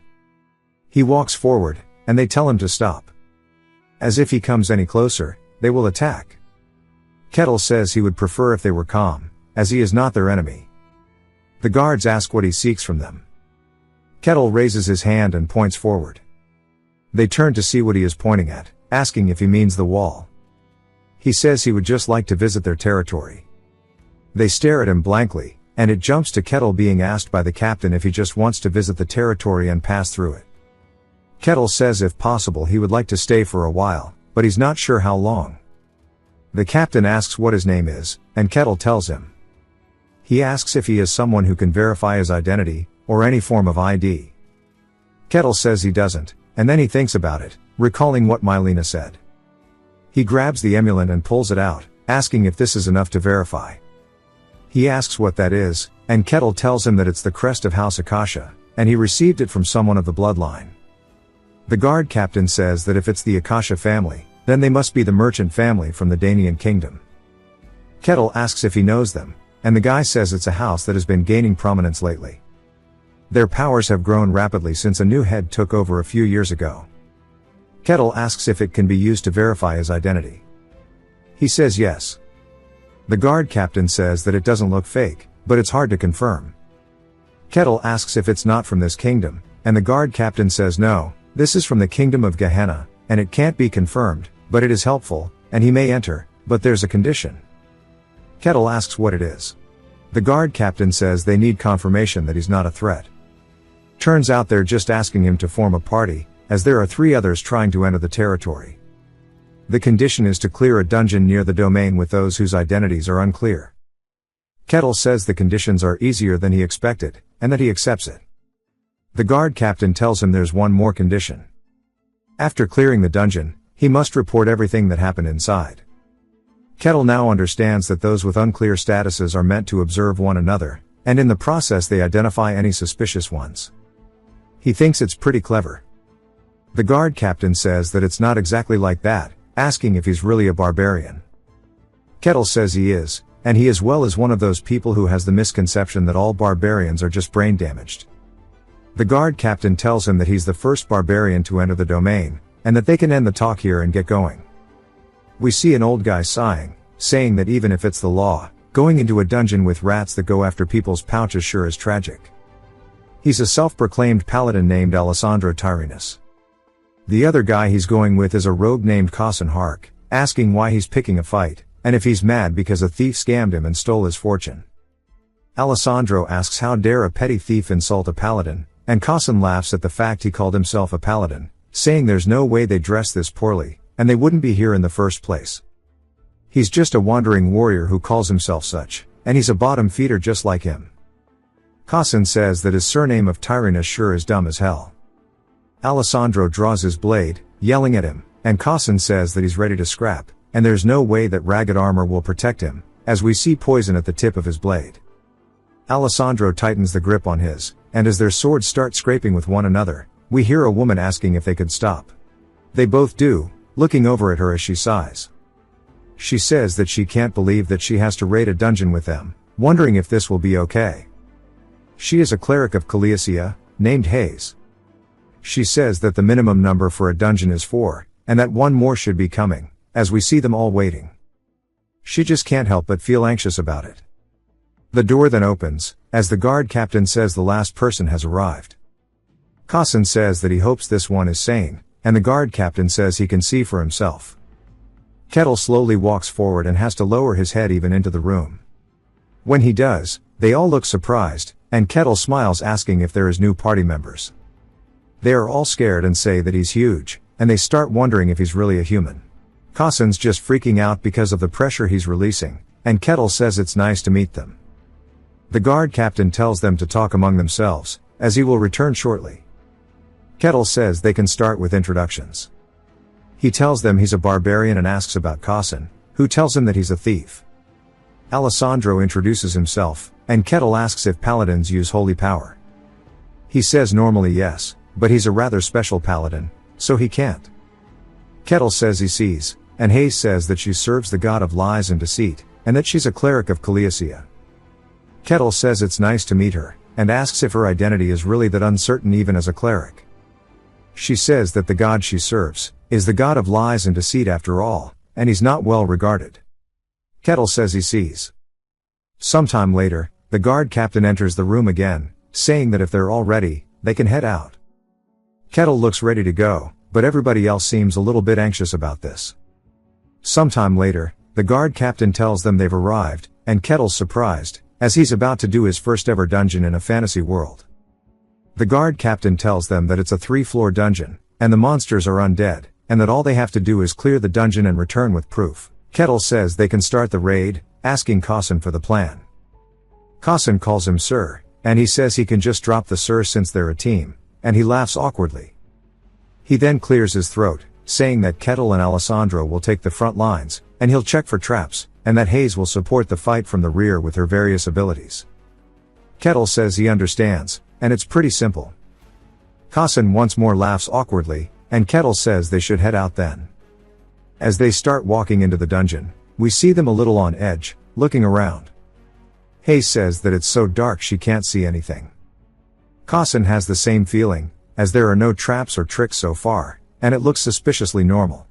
He walks forward, and they tell him to stop. As if he comes any closer, they will attack. Kettle says he would prefer if they were calm, as he is not their enemy. The guards ask what he seeks from them. Kettle raises his hand and points forward. They turn to see what he is pointing at, asking if he means the wall. He says he would just like to visit their territory. They stare at him blankly, and it jumps to Kettle being asked by the captain if he just wants to visit the territory and pass through it. Kettle says if possible he would like to stay for a while, but he's not sure how long. The captain asks what his name is, and Kettle tells him. He asks if he is someone who can verify his identity, or any form of ID. Kettle says he doesn't, and then he thinks about it, recalling what Mylena said. He grabs the emulant and pulls it out, asking if this is enough to verify. He asks what that is, and Kettle tells him that it's the crest of House Akasha, and he received it from someone of the bloodline. The guard captain says that if it's the Akasha family, then they must be the merchant family from the Danian kingdom. Kettle asks if he knows them, and the guy says it's a house that has been gaining prominence lately. Their powers have grown rapidly since a new head took over a few years ago. Kettle asks if it can be used to verify his identity. He says yes. The guard captain says that it doesn't look fake, but it's hard to confirm. Kettle asks if it's not from this kingdom, and the guard captain says no, this is from the kingdom of Gehenna, and it can't be confirmed, but it is helpful, and he may enter, but there's a condition. Kettle asks what it is. The guard captain says they need confirmation that he's not a threat. Turns out they're just asking him to form a party, as there are 3 others trying to enter the territory. The condition is to clear a dungeon near the domain with those whose identities are unclear. Kettle says the conditions are easier than he expected, and that he accepts it. The guard captain tells him there's one more condition. After clearing the dungeon, he must report everything that happened inside. Kettle now understands that those with unclear statuses are meant to observe one another, and in the process they identify any suspicious ones. He thinks it's pretty clever. The guard captain says that it's not exactly like that, asking if he's really a barbarian. Kettle says he is, and he as well is one of those people who has the misconception that all barbarians are just brain damaged. The guard captain tells him that he's the first barbarian to enter the domain, and that they can end the talk here and get going. We see an old guy sighing, saying that even if it's the law, going into a dungeon with rats that go after people's pouches sure is tragic. He's a self-proclaimed paladin named Alessandro Tyrannus. The other guy he's going with is a rogue named Cossin Hark, asking why he's picking a fight, and if he's mad because a thief scammed him and stole his fortune. Alessandro asks how dare a petty thief insult a paladin, and Cossin laughs at the fact he called himself a paladin, saying there's no way they dress this poorly, and they wouldn't be here in the first place. He's just a wandering warrior who calls himself such, and he's a bottom feeder just like him. Cossin says that his surname of Tyrannus sure is dumb as hell. Alessandro draws his blade, yelling at him, and Cossin says that he's ready to scrap, and there's no way that ragged armor will protect him, as we see poison at the tip of his blade. Alessandro tightens the grip on his, and as their swords start scraping with one another, we hear a woman asking if they could stop. They both do, looking over at her as she sighs. She says that she can't believe that she has to raid a dungeon with them, wondering if this will be okay. She is a cleric of Calicia, named Hayes. She says that the minimum number for a dungeon is 4, and that one more should be coming, as we see them all waiting. She just can't help but feel anxious about it. The door then opens, as the guard captain says the last person has arrived. Cossin says that he hopes this one is sane, and the guard captain says he can see for himself. Kettle slowly walks forward and has to lower his head even into the room. When he does, they all look surprised, and Kettle smiles asking if there is new party members. They are all scared and say that he's huge, and they start wondering if he's really a human. Cossin's just freaking out because of the pressure he's releasing, and Kettle says it's nice to meet them. The guard captain tells them to talk among themselves, as he will return shortly. Kettle says they can start with introductions. He tells them he's a barbarian and asks about Cossin, who tells him that he's a thief. Alessandro introduces himself, and Kettle asks if paladins use holy power. He says normally yes, but he's a rather special paladin, so he can't. Kettle says he sees, and Hayes says that she serves the god of lies and deceit, and that she's a cleric of Cilicia. Kettle says it's nice to meet her, and asks if her identity is really that uncertain even as a cleric. She says that the god she serves is the god of lies and deceit after all, and he's not well regarded. Kettle says he sees. Sometime later, the guard captain enters the room again, saying that if they're all ready, they can head out. Kettle looks ready to go, but everybody else seems a little bit anxious about this. Sometime later, the guard captain tells them they've arrived, and Kettle's surprised, as he's about to do his first ever dungeon in a fantasy world. The guard captain tells them that it's a 3-floor dungeon, and the monsters are undead, and that all they have to do is clear the dungeon and return with proof. Kettle says they can start the raid, asking Cossin for the plan. Cossin calls him sir, and he says he can just drop the sir since they're a team, and he laughs awkwardly. He then clears his throat, saying that Kettle and Alessandro will take the front lines, and he'll check for traps, and that Hayes will support the fight from the rear with her various abilities. Kettle says he understands, and it's pretty simple. Cossin once more laughs awkwardly, and Kettle says they should head out then. As they start walking into the dungeon, we see them a little on edge, looking around. Hayes says that it's so dark she can't see anything. Cossin has the same feeling, as there are no traps or tricks so far, and it looks suspiciously normal.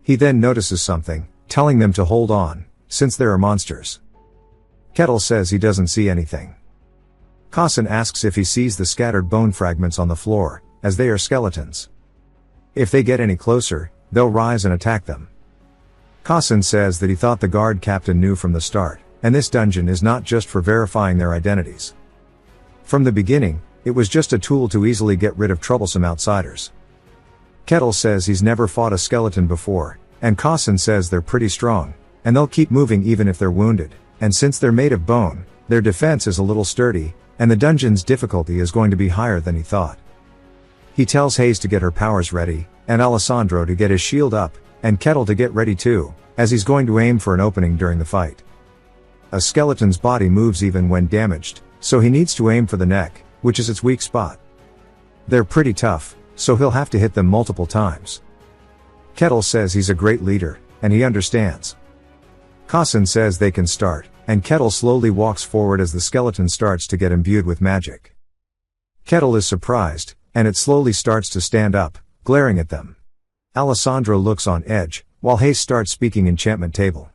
He then notices something, telling them to hold on, since there are monsters. Kettle says he doesn't see anything. Cossin asks if he sees the scattered bone fragments on the floor, as they are skeletons. If they get any closer, they'll rise and attack them. Cossin says that he thought the guard captain knew from the start, and this dungeon is not just for verifying their identities. From the beginning, it was just a tool to easily get rid of troublesome outsiders. Kettle says he's never fought a skeleton before, and Cossin says they're pretty strong, and they'll keep moving even if they're wounded, and since they're made of bone, their defense is a little sturdy, and the dungeon's difficulty is going to be higher than he thought. He tells Hayes to get her powers ready, and Alessandro to get his shield up, and Kettle to get ready too, as he's going to aim for an opening during the fight. A skeleton's body moves even when damaged, so he needs to aim for the neck, which is its weak spot. They're pretty tough, so he'll have to hit them multiple times. Kettle says he's a great leader, and he understands. Cossin says they can start, and Kettle slowly walks forward as the skeleton starts to get imbued with magic. Kettle is surprised, and it slowly starts to stand up, glaring at them. Alessandro looks on edge, while Hayes starts speaking enchantment table.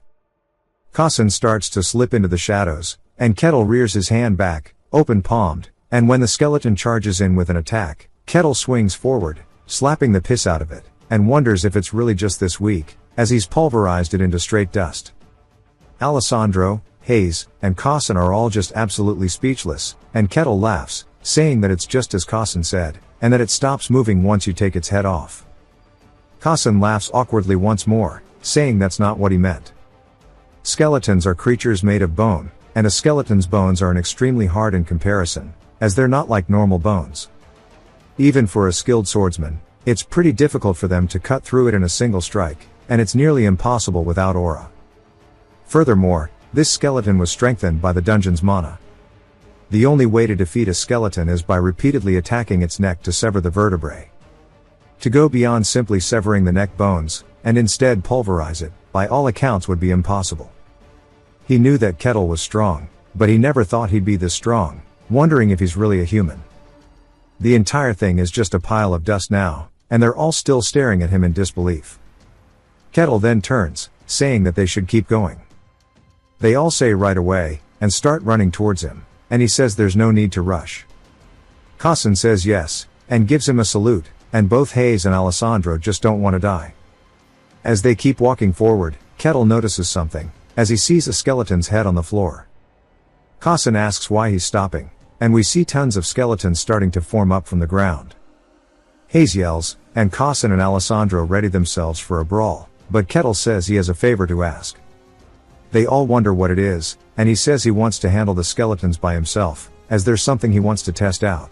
Cossin starts to slip into the shadows, and Kettle rears his hand back, open-palmed, and when the skeleton charges in with an attack, Kettle swings forward, slapping the piss out of it, and wonders if it's really just this weak, as he's pulverized it into straight dust. Alessandro, Hayes, and Cossin are all just absolutely speechless, and Kettle laughs, saying that it's just as Cossin said, and that it stops moving once you take its head off. Cossin laughs awkwardly once more, saying that's not what he meant. Skeletons are creatures made of bone, and a skeleton's bones are extremely hard in comparison, as they're not like normal bones. Even for a skilled swordsman, it's pretty difficult for them to cut through it in a single strike, and it's nearly impossible without aura. Furthermore, this skeleton was strengthened by the dungeon's mana. The only way to defeat a skeleton is by repeatedly attacking its neck to sever the vertebrae. To go beyond simply severing the neck bones, and instead pulverize it, by all accounts would be impossible. He knew that Kettle was strong, but he never thought he'd be this strong, wondering if he's really a human. The entire thing is just a pile of dust now, and they're all still staring at him in disbelief. Kettle then turns, saying that they should keep going. They all say right away, and start running towards him, and he says there's no need to rush. Cossin says yes, and gives him a salute, and both Hayes and Alessandro just don't want to die. As they keep walking forward, Kettle notices something, as he sees a skeleton's head on the floor. Cossin asks why he's stopping, and we see tons of skeletons starting to form up from the ground. Hayes yells, and Cossin and Alessandro ready themselves for a brawl, but Kettle says he has a favor to ask. They all wonder what it is, and he says he wants to handle the skeletons by himself, as there's something he wants to test out.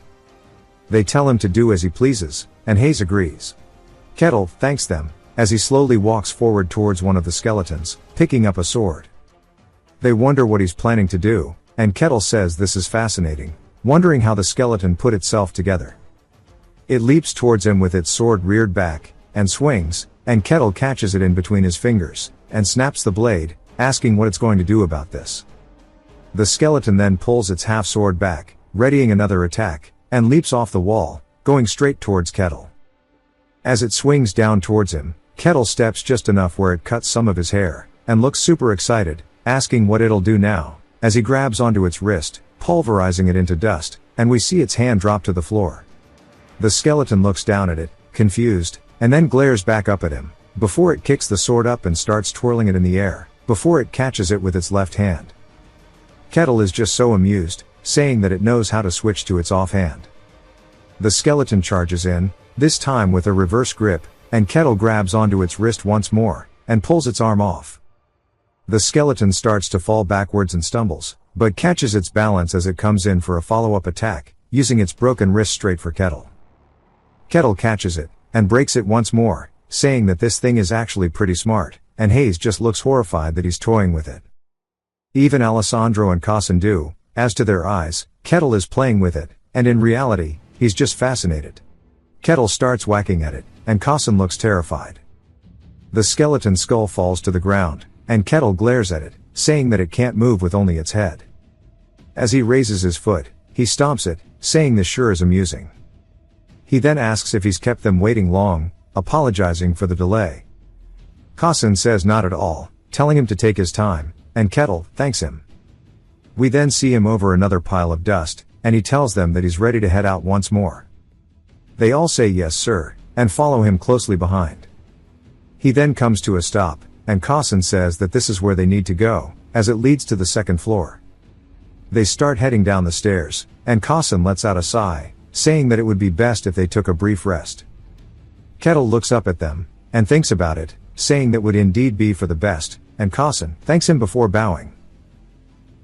They tell him to do as he pleases, and Hayes agrees. Kettle thanks them, as he slowly walks forward towards one of the skeletons, picking up a sword. They wonder what he's planning to do, and Kettle says this is fascinating, wondering how the skeleton put itself together. It leaps towards him with its sword reared back, and swings, and Kettle catches it in between his fingers, and snaps the blade, asking what it's going to do about this. The skeleton then pulls its half-sword back, readying another attack, and leaps off the wall, going straight towards Kettle. As it swings down towards him, Kettle steps just enough where it cuts some of his hair, and looks super excited, asking what it'll do now, as he grabs onto its wrist, pulverizing it into dust, and we see its hand drop to the floor. The skeleton looks down at it, confused, and then glares back up at him, before it kicks the sword up and starts twirling it in the air, before it catches it with its left hand. Kettle is just so amused, saying that it knows how to switch to its offhand. The skeleton charges in, this time with a reverse grip, and Kettle grabs onto its wrist once more, and pulls its arm off. The skeleton starts to fall backwards and stumbles, but catches its balance as it comes in for a follow-up attack, using its broken wrist straight for Kettle. Kettle catches it, and breaks it once more, saying that this thing is actually pretty smart, and Hayes just looks horrified that he's toying with it. Even Alessandro and Cossin do. As to their eyes, Kettle is playing with it, and in reality, he's just fascinated. Kettle starts whacking at it, and Cossin looks terrified. The skeleton skull falls to the ground, and Kettle glares at it, saying that it can't move with only its head. As he raises his foot, he stomps it, saying this sure is amusing. He then asks if he's kept them waiting long, apologizing for the delay. Cossin says not at all, telling him to take his time, and Kettle thanks him. We then see him over another pile of dust, and he tells them that he's ready to head out once more. They all say yes sir, and follow him closely behind. He then comes to a stop, and Cossin says that this is where they need to go, as it leads to the second floor. They start heading down the stairs, and Cossin lets out a sigh, saying that it would be best if they took a brief rest. Kettle looks up at them, and thinks about it, saying that would indeed be for the best, and Cossin thanks him before bowing.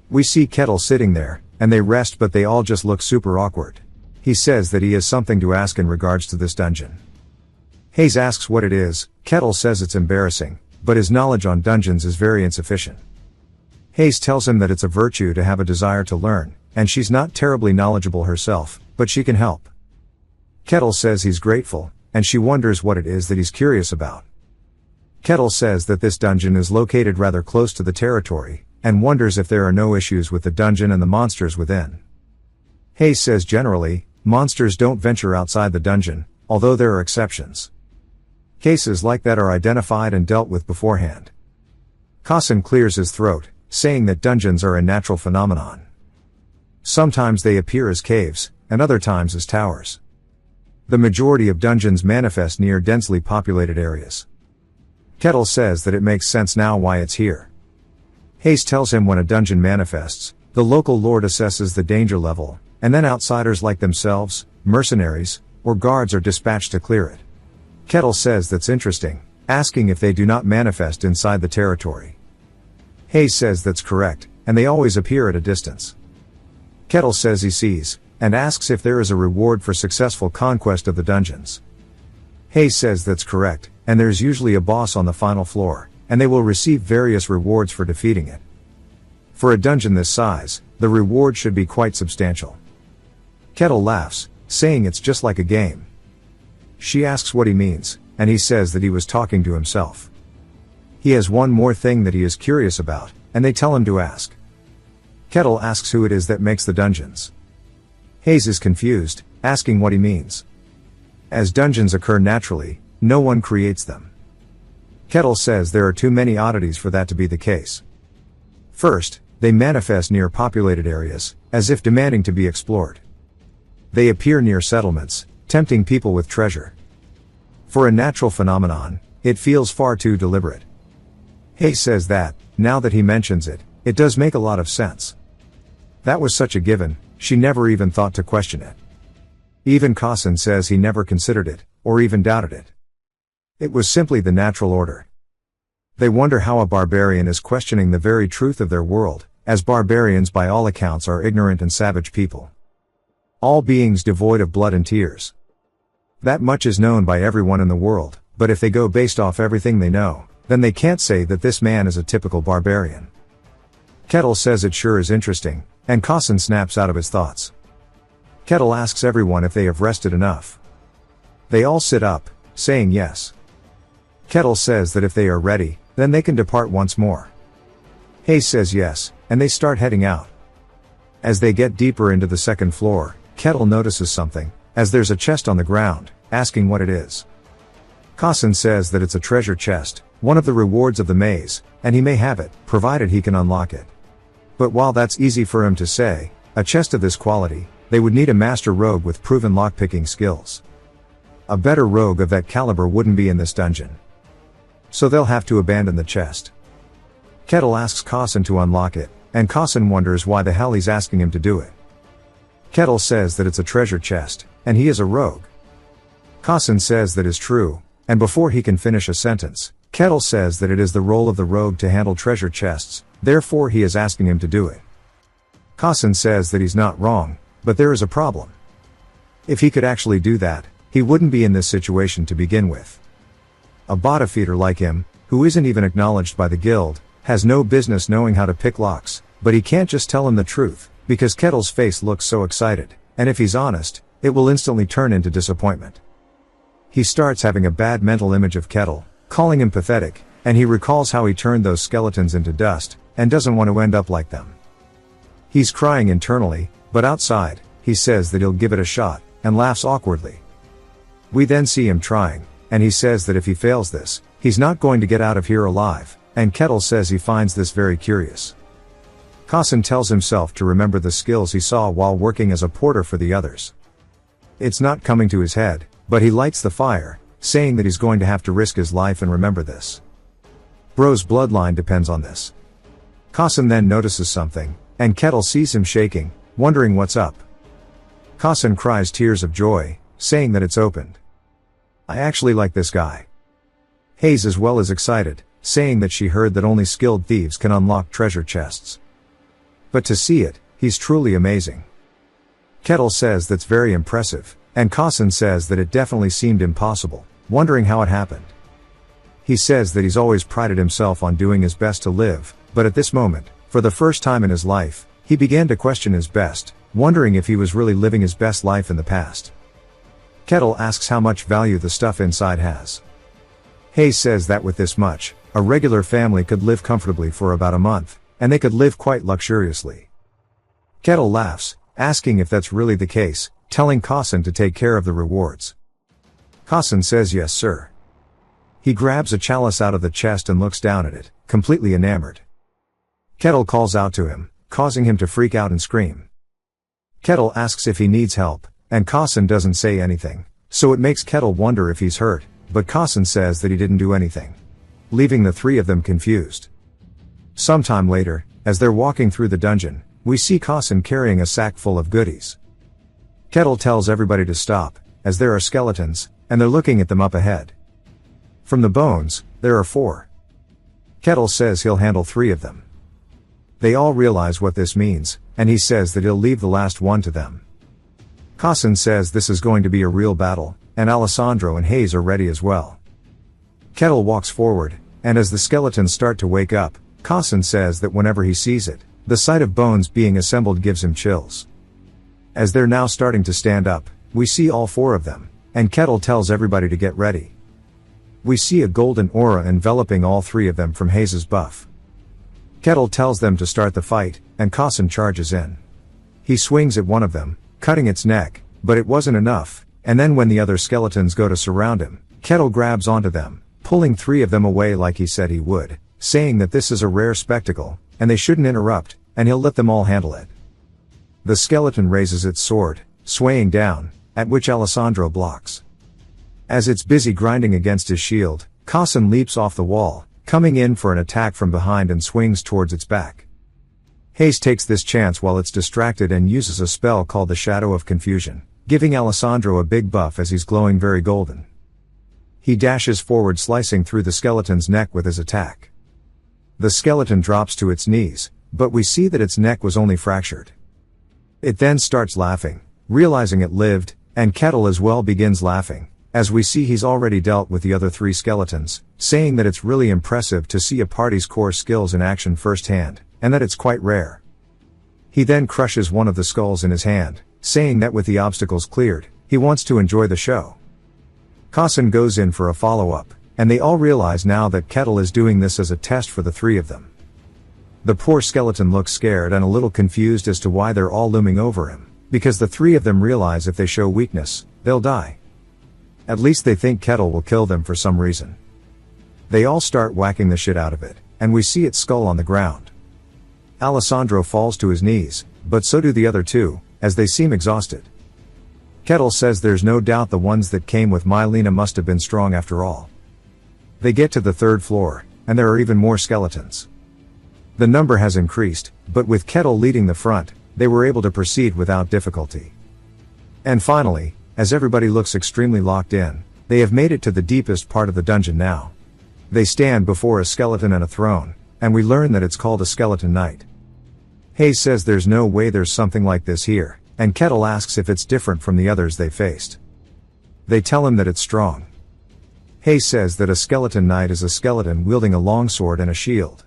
We see Kettle sitting there, and they rest but they all just look super awkward. He says that he has something to ask in regards to this dungeon. Hayes asks what it is. Kettle says it's embarrassing, but his knowledge on dungeons is very insufficient. Hayes tells him that it's a virtue to have a desire to learn, and she's not terribly knowledgeable herself, but she can help. Kettle says he's grateful, and she wonders what it is that he's curious about. Kettle says that this dungeon is located rather close to the territory, and wonders if there are no issues with the dungeon and the monsters within. Hayes says generally, monsters don't venture outside the dungeon, although there are exceptions. Cases like that are identified and dealt with beforehand. Cossin clears his throat, saying that dungeons are a natural phenomenon. Sometimes they appear as caves, and other times as towers. The majority of dungeons manifest near densely populated areas. Kettle says that it makes sense now why it's here. Hayes tells him when a dungeon manifests, the local lord assesses the danger level, and then outsiders like themselves, mercenaries, or guards are dispatched to clear it. Kettle says that's interesting, asking if they do not manifest inside the territory. Hayes says that's correct, and they always appear at a distance. Kettle says he sees, and asks if there is a reward for successful conquest of the dungeons. Hayes says that's correct, and there's usually a boss on the final floor, and they will receive various rewards for defeating it. For a dungeon this size, the reward should be quite substantial. Kettle laughs, saying it's just like a game. She asks what he means, and he says that he was talking to himself. He has one more thing that he is curious about, and they tell him to ask. Kettle asks who it is that makes the dungeons. Hayes is confused, asking what he means. As dungeons occur naturally, no one creates them. Kettle says there are too many oddities for that to be the case. First, they manifest near populated areas, as if demanding to be explored. They appear near settlements, tempting people with treasure. For a natural phenomenon, it feels far too deliberate. Hayes says that, now that he mentions it, it does make a lot of sense. That was such a given, she never even thought to question it. Even Cossin says he never considered it, or even doubted it. It was simply the natural order. They wonder how a barbarian is questioning the very truth of their world, as barbarians by all accounts are ignorant and savage people. All beings devoid of blood and tears. That much is known by everyone in the world, but if they go based off everything they know, then they can't say that this man is a typical barbarian. Kettle says it sure is interesting, and Cossin snaps out of his thoughts. Kettle asks everyone if they have rested enough. They all sit up, saying yes. Kettle says that if they are ready, then they can depart once more. Hayes says yes, and they start heading out. As they get deeper into the second floor, Kettle notices something, as there's a chest on the ground, asking what it is. Cossin says that it's a treasure chest, one of the rewards of the maze, and he may have it, provided he can unlock it. But while that's easy for him to say, a chest of this quality, they would need a master rogue with proven lockpicking skills. A better rogue of that caliber wouldn't be in this dungeon. So they'll have to abandon the chest. Kettle asks Cossin to unlock it, and Cossin wonders why the hell he's asking him to do it. Kettle says that it's a treasure chest, and he is a rogue. Cossin says that is true, and before he can finish a sentence, Kettle says that it is the role of the rogue to handle treasure chests, therefore he is asking him to do it. Cossin says that he's not wrong, but there is a problem. If he could actually do that, he wouldn't be in this situation to begin with. A bottom feeder like him, who isn't even acknowledged by the guild, has no business knowing how to pick locks, but he can't just tell him the truth, because Kettle's face looks so excited, and if he's honest, it will instantly turn into disappointment. He starts having a bad mental image of Kettle, calling him pathetic, and he recalls how he turned those skeletons into dust, and doesn't want to end up like them. He's crying internally, but outside, he says that he'll give it a shot, and laughs awkwardly. We then see him trying, and he says that if he fails this, he's not going to get out of here alive, and Kettle says he finds this very curious. Cossin tells himself to remember the skills he saw while working as a porter for the others. It's not coming to his head, but he lights the fire, saying that he's going to have to risk his life and remember this. Bro's bloodline depends on this. Cossin then notices something, and Kettle sees him shaking, wondering what's up. Cossin cries tears of joy, saying that it's opened. I actually like this guy. Hayes as well is excited, saying that she heard that only skilled thieves can unlock treasure chests. But to see it, he's truly amazing. Kettle says that's very impressive, and Cossin says that it definitely seemed impossible, wondering how it happened. He says that he's always prided himself on doing his best to live, but at this moment, for the first time in his life, he began to question his best, wondering if he was really living his best life in the past. Kettle asks how much value the stuff inside has. Hayes says that with this much, a regular family could live comfortably for about a month, and they could live quite luxuriously. Kettle laughs, asking if that's really the case, telling Cossin to take care of the rewards. Cossin says yes sir. He grabs a chalice out of the chest and looks down at it, completely enamored. Kettle calls out to him, causing him to freak out and scream. Kettle asks if he needs help, and Cossin doesn't say anything, so it makes Kettle wonder if he's hurt, but Cossin says that he didn't do anything, leaving the three of them confused. Sometime later, as they're walking through the dungeon, we see Cossin carrying a sack full of goodies. Kettle tells everybody to stop, as there are skeletons, and they're looking at them up ahead. From the bones, there are 4. Kettle says he'll handle 3 of them. They all realize what this means, and he says that he'll leave the last one to them. Cossin says this is going to be a real battle, and Alessandro and Hayes are ready as well. Kettle walks forward, and as the skeletons start to wake up, Cossin says that whenever he sees it, the sight of bones being assembled gives him chills. As they're now starting to stand up, we see all 4 of them, and Kettle tells everybody to get ready. We see a golden aura enveloping all 3 of them from Hayes' buff. Kettle tells them to start the fight, and Cossin charges in. He swings at one of them, cutting its neck, but it wasn't enough, and then when the other skeletons go to surround him, Kettle grabs onto them, pulling 3 of them away like he said he would, saying that this is a rare spectacle, and they shouldn't interrupt, and he'll let them all handle it. The skeleton raises its sword, swaying down, at which Alessandro blocks. As it's busy grinding against his shield, Cossin leaps off the wall, coming in for an attack from behind and swings towards its back. Hayes takes this chance while it's distracted and uses a spell called the Shadow of Confusion, giving Alessandro a big buff as he's glowing very golden. He dashes forward, slicing through the skeleton's neck with his attack. The skeleton drops to its knees, but we see that its neck was only fractured. It then starts laughing, realizing it lived, and Kettle as well begins laughing, as we see he's already dealt with the other 3 skeletons, saying that it's really impressive to see a party's core skills in action firsthand, and that it's quite rare. He then crushes one of the skulls in his hand, saying that with the obstacles cleared, he wants to enjoy the show. Cossin goes in for a follow-up, and they all realize now that Kettle is doing this as a test for the three of them. The poor skeleton looks scared and a little confused as to why they're all looming over him, because the three of them realize if they show weakness, they'll die. At least they think Kettle will kill them for some reason. They all start whacking the shit out of it, and we see its skull on the ground. Alessandro falls to his knees, but so do the other two, as they seem exhausted. Kettle says there's no doubt the ones that came with Mylena must have been strong after all. They get to the third floor, and there are even more skeletons. The number has increased, but with Kettle leading the front, they were able to proceed without difficulty. And finally, as everybody looks extremely locked in, they have made it to the deepest part of the dungeon now. They stand before a skeleton and a throne, and we learn that it's called a skeleton knight. Hayes says there's no way there's something like this here, and Kettle asks if it's different from the others they faced. They tell him that it's strong. Hayes says that a skeleton knight is a skeleton wielding a longsword and a shield.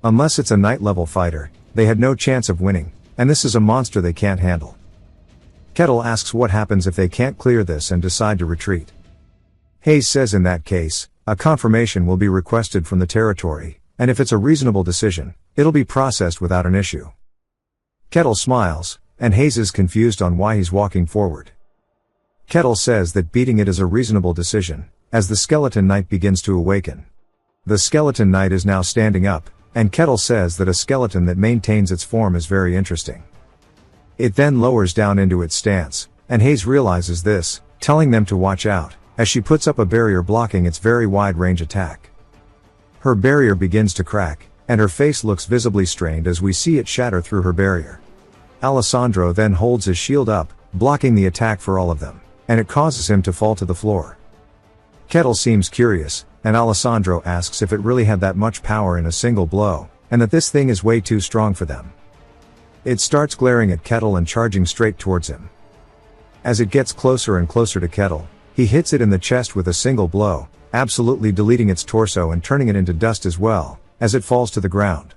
Unless it's a knight-level fighter, they had no chance of winning, and this is a monster they can't handle. Kettle asks what happens if they can't clear this and decide to retreat. Hayes says in that case, a confirmation will be requested from the territory, and if it's a reasonable decision, it'll be processed without an issue. Kettle smiles, and Hayes is confused on why he's walking forward. Kettle says that beating it is a reasonable decision, as the skeleton knight begins to awaken. The skeleton knight is now standing up, and Kettle says that a skeleton that maintains its form is very interesting. It then lowers down into its stance, and Hayes realizes this, telling them to watch out, as she puts up a barrier blocking its very wide-range attack. Her barrier begins to crack, and her face looks visibly strained as we see it shatter through her barrier. Alessandro then holds his shield up, blocking the attack for all of them, and it causes him to fall to the floor. Kettle seems curious, and Alessandro asks if it really had that much power in a single blow, and that this thing is way too strong for them. It starts glaring at Kettle and charging straight towards him. As it gets closer and closer to Kettle, he hits it in the chest with a single blow, absolutely deleting its torso and turning it into dust as well, as it falls to the ground.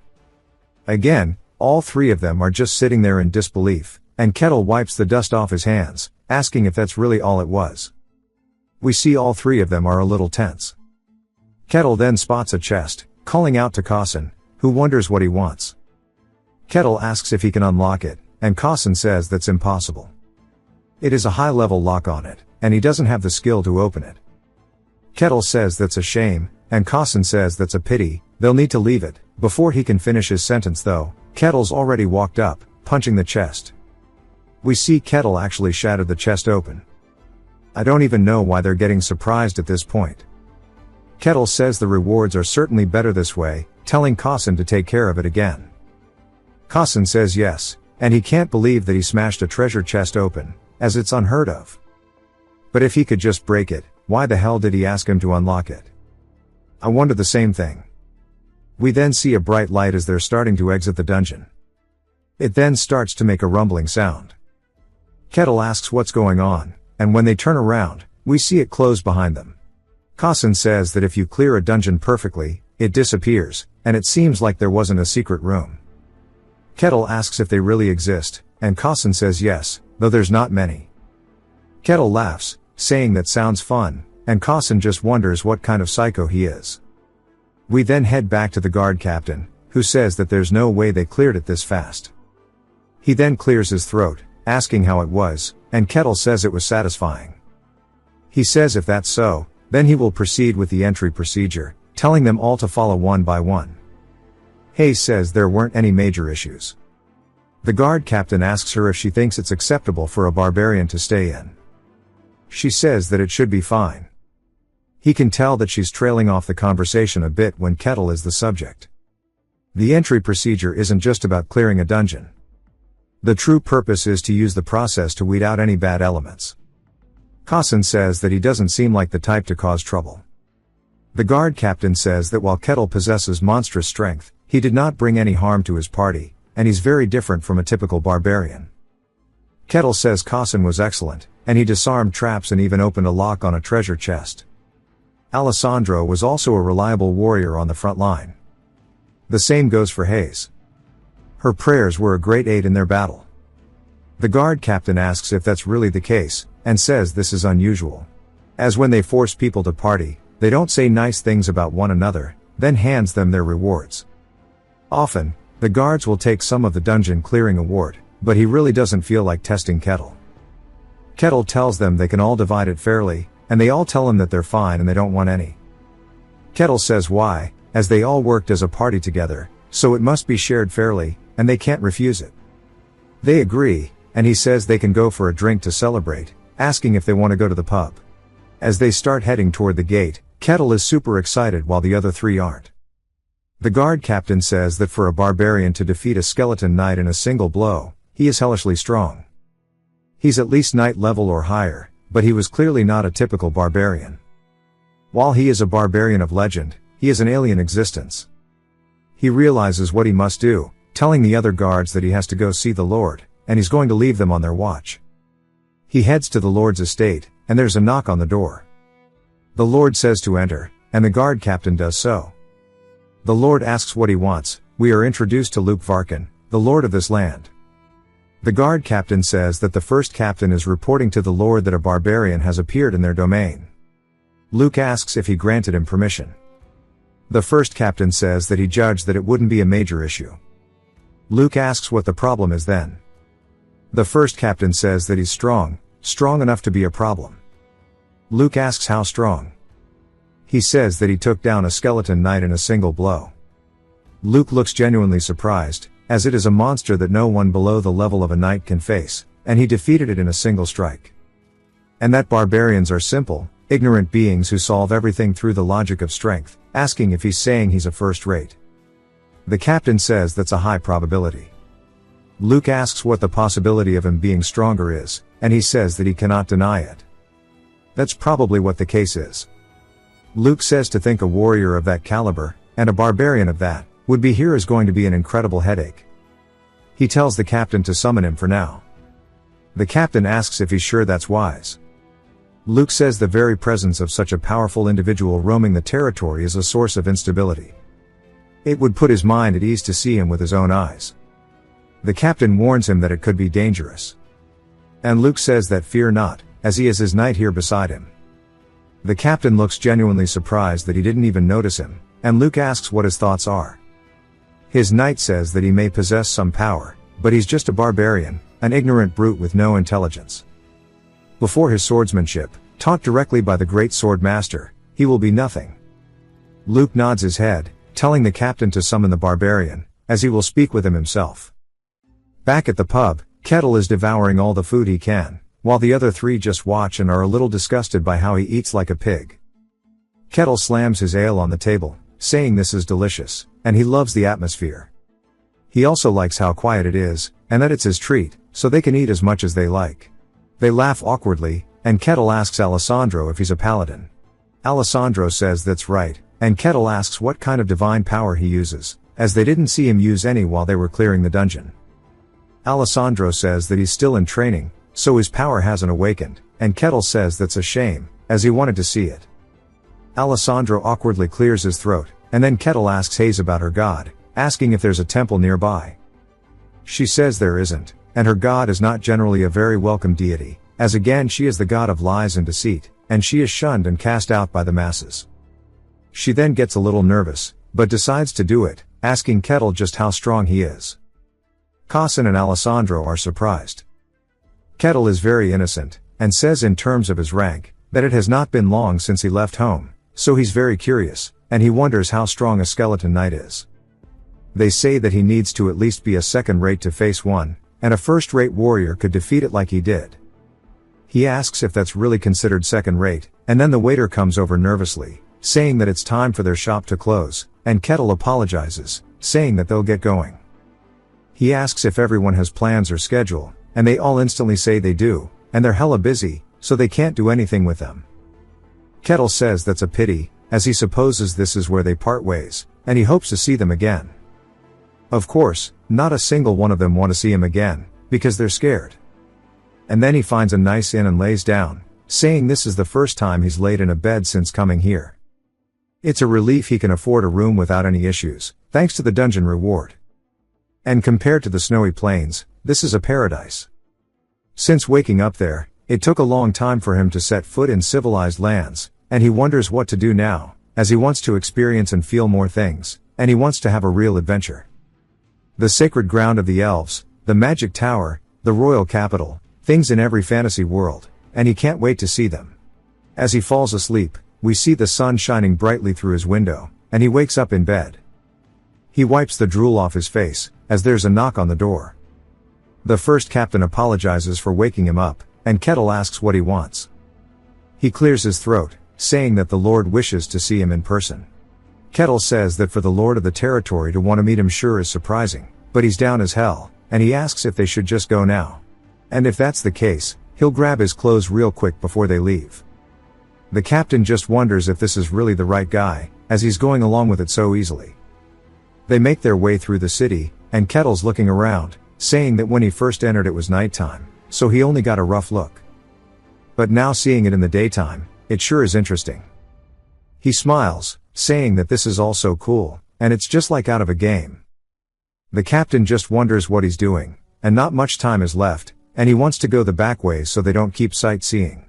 Again, all three of them are just sitting there in disbelief, and Kettle wipes the dust off his hands, asking if that's really all it was. We see all three of them are a little tense. Kettle then spots a chest, calling out to Causin, who wonders what he wants. Kettle asks if he can unlock it, and Causin says that's impossible. It is a high-level lock on it, and he doesn't have the skill to open it. Kettle says that's a shame, and Causin says that's a pity, they'll need to leave it. Before he can finish his sentence though, Kettle's already walked up, punching the chest. We see Kettle actually shatter the chest open. I don't even know why they're getting surprised at this point. Kettle says the rewards are certainly better this way, telling Causin to take care of it again. Causin says yes, and he can't believe that he smashed a treasure chest open, as it's unheard of. But if he could just break it, why the hell did he ask him to unlock it? I wonder the same thing. We then see a bright light as they're starting to exit the dungeon. It then starts to make a rumbling sound. Kettle asks what's going on, and when they turn around, we see it close behind them. Causin says that if you clear a dungeon perfectly, it disappears, and it seems like there wasn't a secret room. Kettle asks if they really exist, and Causin says yes, though there's not many. Kettle laughs, saying that sounds fun, and Causin just wonders what kind of psycho he is. We then head back to the guard captain, who says that there's no way they cleared it this fast. He then clears his throat, asking how it was, and Kettle says it was satisfying. He says if that's so, then he will proceed with the entry procedure, telling them all to follow one by one. Hayes says there weren't any major issues. The guard captain asks her if she thinks it's acceptable for a barbarian to stay in. She says that it should be fine. He can tell that she's trailing off the conversation a bit when Kettle is the subject. The entry procedure isn't just about clearing a dungeon. The true purpose is to use the process to weed out any bad elements. Causin says that he doesn't seem like the type to cause trouble. The guard captain says that while Kettle possesses monstrous strength, he did not bring any harm to his party, and he's very different from a typical barbarian. Kettle says Causin was excellent, and he disarmed traps and even opened a lock on a treasure chest. Alessandro was also a reliable warrior on the front line. The same goes for Hayes. Her prayers were a great aid in their battle. The guard captain asks if that's really the case, and says this is unusual. As when they force people to party, They don't say nice things about one another, then hands them their rewards. Often, the guards will take some of the dungeon clearing award, but he really doesn't feel like testing Kettle. Kettle tells them they can all divide it fairly, and they all tell him that they're fine and they don't want any. Kettle says why, as they all worked as a party together, so it must be shared fairly, and they can't refuse it. They agree, and he says they can go for a drink to celebrate, asking if they want to go to the pub. As they start heading toward the gate, Kettle is super excited while the other three aren't. The guard captain says that for a barbarian to defeat a skeleton knight in a single blow, he is hellishly strong. He's at least knight level or higher, but he was clearly not a typical barbarian. While he is a barbarian of legend, he is an alien existence. He realizes what he must do, telling the other guards that he has to go see the Lord, and he's going to leave them on their watch. He heads to the Lord's estate, and there's a knock on the door. The Lord says to enter, and the guard captain does so. The Lord asks what he wants. We are introduced to Luke Varkin, the Lord of this land. The guard captain says that the first captain is reporting to the Lord that a barbarian has appeared in their domain. Luke asks if he granted him permission. The first captain says that he judged that it wouldn't be a major issue. Luke asks what the problem is then. The first captain says that he's strong enough to be a problem. Luke asks how strong. He says that he took down a skeleton knight in a single blow. Luke looks genuinely surprised, as it is a monster that no one below the level of a knight can face, and he defeated it in a single strike. And that barbarians are simple, ignorant beings who solve everything through the logic of strength, asking if he's saying he's a first rate. The captain says that's a high probability. Luke asks what the possibility of him being stronger is, and he says that he cannot deny it. That's probably what the case is. Luke says to think a warrior of that caliber, and a barbarian of that, would be here is going to be an incredible headache. He tells the captain to summon him for now. The captain asks if he's sure that's wise. Luke says the very presence of such a powerful individual roaming the territory is a source of instability. It would put his mind at ease to see him with his own eyes. The captain warns him that it could be dangerous. And Luke says that fear not, as he is his knight here beside him. The captain looks genuinely surprised that he didn't even notice him, and Luke asks what his thoughts are. His knight says that he may possess some power, but he's just a barbarian, an ignorant brute with no intelligence. Before his swordsmanship, taught directly by the great sword master, he will be nothing. Luke nods his head, telling the captain to summon the barbarian, as he will speak with him himself. Back at the pub, Kettle is devouring all the food he can, while the other three just watch and are a little disgusted by how he eats like a pig. Kettle slams his ale on the table, saying this is delicious, and he loves the atmosphere. He also likes how quiet it is, and that it's his treat, so they can eat as much as they like. They laugh awkwardly, and Kettle asks Alessandro if he's a paladin. Alessandro says that's right, and Kettle asks what kind of divine power he uses, as they didn't see him use any while they were clearing the dungeon. Alessandro says that he's still in training, so his power hasn't awakened, and Kettle says that's a shame, as he wanted to see it. Alessandro awkwardly clears his throat, and then Kettle asks Hayes about her god, asking if there's a temple nearby. She says there isn't, and her god is not generally a very welcome deity, as again she is the god of lies and deceit, and she is shunned and cast out by the masses. She then gets a little nervous, but decides to do it, asking Kettle just how strong he is. Cossin and Alessandro are surprised. Kettle is very innocent, and says in terms of his rank, that it has not been long since he left home, so he's very curious, and he wonders how strong a skeleton knight is. They say that he needs to at least be a second rate to face one, and a first rate warrior could defeat it like he did. He asks if that's really considered second rate, and then the waiter comes over nervously, saying that it's time for their shop to close, and Kettle apologizes, saying that they'll get going. He asks if everyone has plans or schedule, and they all instantly say they do, and they're hella busy, so they can't do anything with them. Kettle says that's a pity, as he supposes this is where they part ways, and he hopes to see them again. Of course, not a single one of them want to see him again, because they're scared. And then he finds a nice inn and lays down, saying this is the first time he's laid in a bed since coming here. It's a relief he can afford a room without any issues, thanks to the dungeon reward. And compared to the snowy plains, this is a paradise. Since waking up there, it took a long time for him to set foot in civilized lands, and he wonders what to do now, as he wants to experience and feel more things, and he wants to have a real adventure. The sacred ground of the elves, the magic tower, the royal capital, things in every fantasy world, and he can't wait to see them. As he falls asleep, we see the sun shining brightly through his window, and he wakes up in bed. He wipes the drool off his face, as there's a knock on the door. The first captain apologizes for waking him up, and Kettle asks what he wants. He clears his throat, saying that the Lord wishes to see him in person. Kettle says that for the Lord of the territory to want to meet him sure is surprising, but he's down as hell, and he asks if they should just go now. And if that's the case, he'll grab his clothes real quick before they leave. The captain just wonders if this is really the right guy, as he's going along with it so easily. They make their way through the city, and Kettle's looking around, saying that when he first entered it was nighttime, so he only got a rough look. But now seeing it in the daytime, it sure is interesting. He smiles, saying that this is all so cool, and it's just like out of a game. The captain just wonders what he's doing, and not much time is left, and he wants to go the back way so they don't keep sightseeing.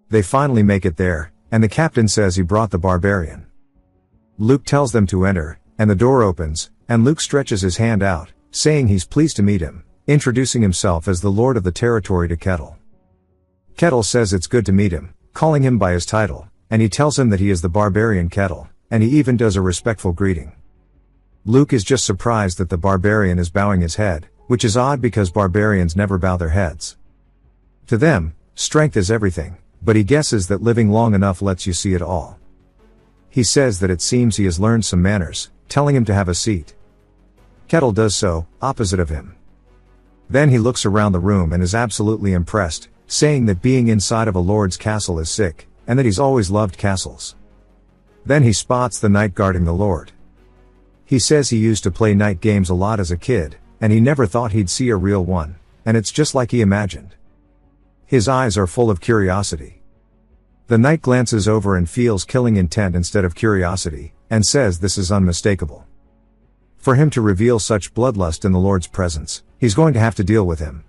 They finally make it there, and the captain says he brought the barbarian. Luke tells them to enter, and the door opens, and Luke stretches his hand out, saying he's pleased to meet him, introducing himself as the Lord of the territory to Kettle. Kettle says it's good to meet him, calling him by his title, and he tells him that he is the barbarian Kettle, and he even does a respectful greeting. Luke is just surprised that the barbarian is bowing his head, which is odd because barbarians never bow their heads. To them, strength is everything, but he guesses that living long enough lets you see it all. He says that it seems he has learned some manners, telling him to have a seat. Kettle does so, opposite of him. Then he looks around the room and is absolutely impressed, saying that being inside of a lord's castle is sick, and that he's always loved castles. Then he spots the knight guarding the lord. He says he used to play night games a lot as a kid, and he never thought he'd see a real one, and it's just like he imagined. His eyes are full of curiosity. The knight glances over and feels killing intent instead of curiosity, and says this is unmistakable. For him to reveal such bloodlust in the Lord's presence, he's going to have to deal with him.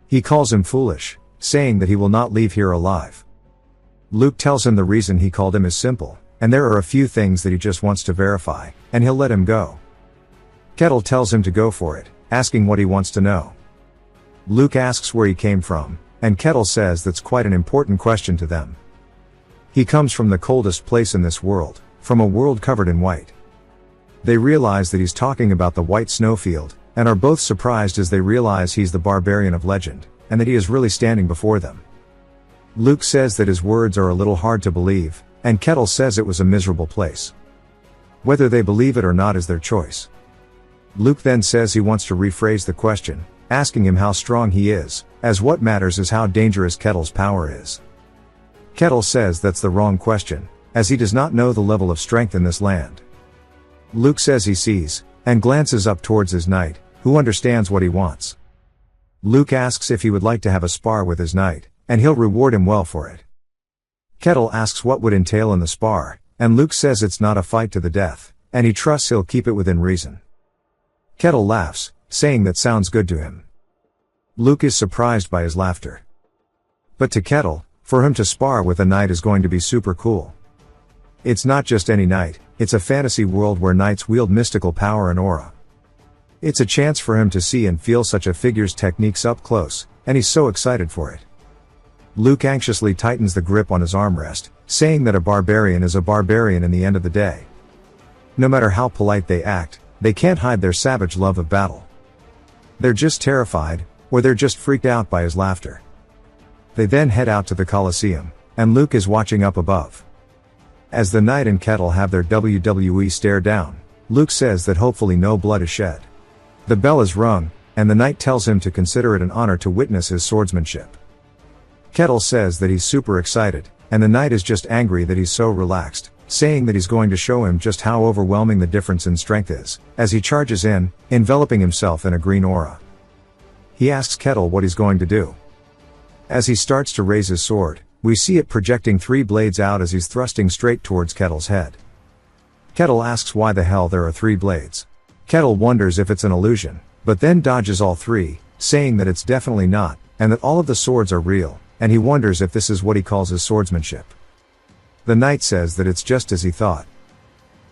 He calls him foolish, saying that he will not leave here alive. Luke tells him the reason he called him is simple, and there are a few things that he just wants to verify, and he'll let him go. Kettle tells him to go for it, asking what he wants to know. Luke asks where he came from, and Kettle says that's quite an important question to them. He comes from the coldest place in this world, from a world covered in white. They realize that he's talking about the white snowfield, and are both surprised as they realize he's the barbarian of legend, and that he is really standing before them. Luke says that his words are a little hard to believe, and Kettle says it was a miserable place. Whether they believe it or not is their choice. Luke then says he wants to rephrase the question, asking him how strong he is, as what matters is how dangerous Kettle's power is. Kettle says that's the wrong question, as he does not know the level of strength in this land. Luke says he sees, and glances up towards his knight, who understands what he wants. Luke asks if he would like to have a spar with his knight, and he'll reward him well for it. Kettle asks what would entail in the spar, and Luke says it's not a fight to the death, and he trusts he'll keep it within reason. Kettle laughs, saying that sounds good to him. Luke is surprised by his laughter. But to Kettle, for him to spar with a knight is going to be super cool. It's not just any knight, it's a fantasy world where knights wield mystical power and aura. It's a chance for him to see and feel such a figure's techniques up close, and he's so excited for it. Luke anxiously tightens the grip on his armrest, saying that a barbarian is a barbarian in the end of the day. No matter how polite they act, they can't hide their savage love of battle. They're just terrified, or they're just freaked out by his laughter. They then head out to the Colosseum, and Luke is watching up above. As the knight and Kettle have their WWE stare down, Luke says that hopefully no blood is shed. The bell is rung, and the knight tells him to consider it an honor to witness his swordsmanship. Kettle says that he's super excited, and the knight is just angry that he's so relaxed, saying that he's going to show him just how overwhelming the difference in strength is, as he charges in, enveloping himself in a green aura. He asks Kettle what he's going to do. As he starts to raise his sword, we see it projecting 3 blades out as he's thrusting straight towards Kettle's head. Kettle asks why the hell there are 3 blades. Kettle wonders if it's an illusion, but then dodges all 3, saying that it's definitely not, and that all of the swords are real, and he wonders if this is what he calls his swordsmanship. The knight says that it's just as he thought.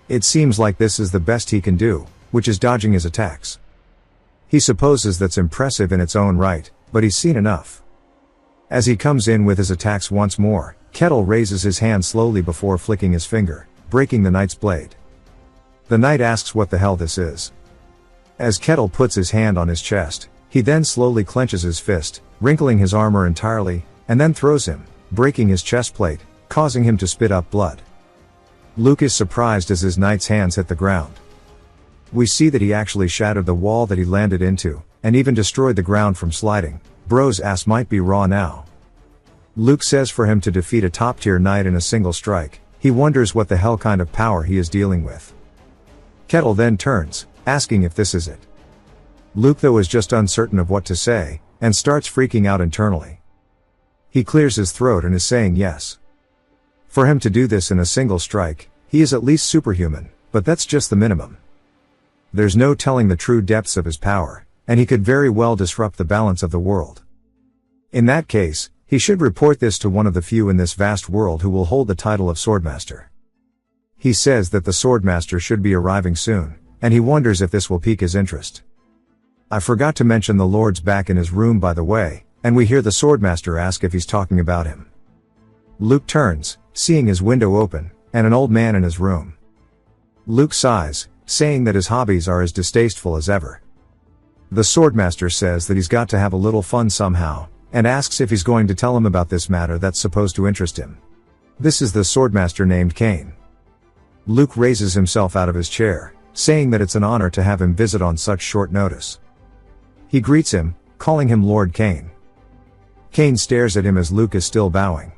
It seems like this is the best he can do, which is dodging his attacks. He supposes that's impressive in its own right, but he's seen enough. As he comes in with his attacks once more, Kettle raises his hand slowly before flicking his finger, breaking the knight's blade. The knight asks what the hell this is. As Kettle puts his hand on his chest, he then slowly clenches his fist, wrinkling his armor entirely, and then throws him, breaking his chest plate, causing him to spit up blood. Luke is surprised as his knight's hands hit the ground. We see that he actually shattered the wall that he landed into, and even destroyed the ground from sliding. Bro's ass might be raw now. Luke says for him to defeat a top-tier knight in a single strike, he wonders what the hell kind of power he is dealing with. Kettle then turns, asking if this is it. Luke though is just uncertain of what to say, and starts freaking out internally. He clears his throat and is saying yes. For him to do this in a single strike, he is at least superhuman, but that's just the minimum. There's no telling the true depths of his power, and he could very well disrupt the balance of the world. In that case, he should report this to one of the few in this vast world who will hold the title of Swordmaster. He says that the Swordmaster should be arriving soon, and he wonders if this will pique his interest. I forgot to mention the Lord's back in his room by the way, and we hear the Swordmaster ask if he's talking about him. Luke turns, seeing his window open, and an old man in his room. Luke sighs, saying that his hobbies are as distasteful as ever. The Swordmaster says that he's got to have a little fun somehow, and asks if he's going to tell him about this matter that's supposed to interest him. This is the Swordmaster named Cain. Luke raises himself out of his chair, saying that it's an honor to have him visit on such short notice. He greets him, calling him Lord Cain. Cain stares at him as Luke is still bowing.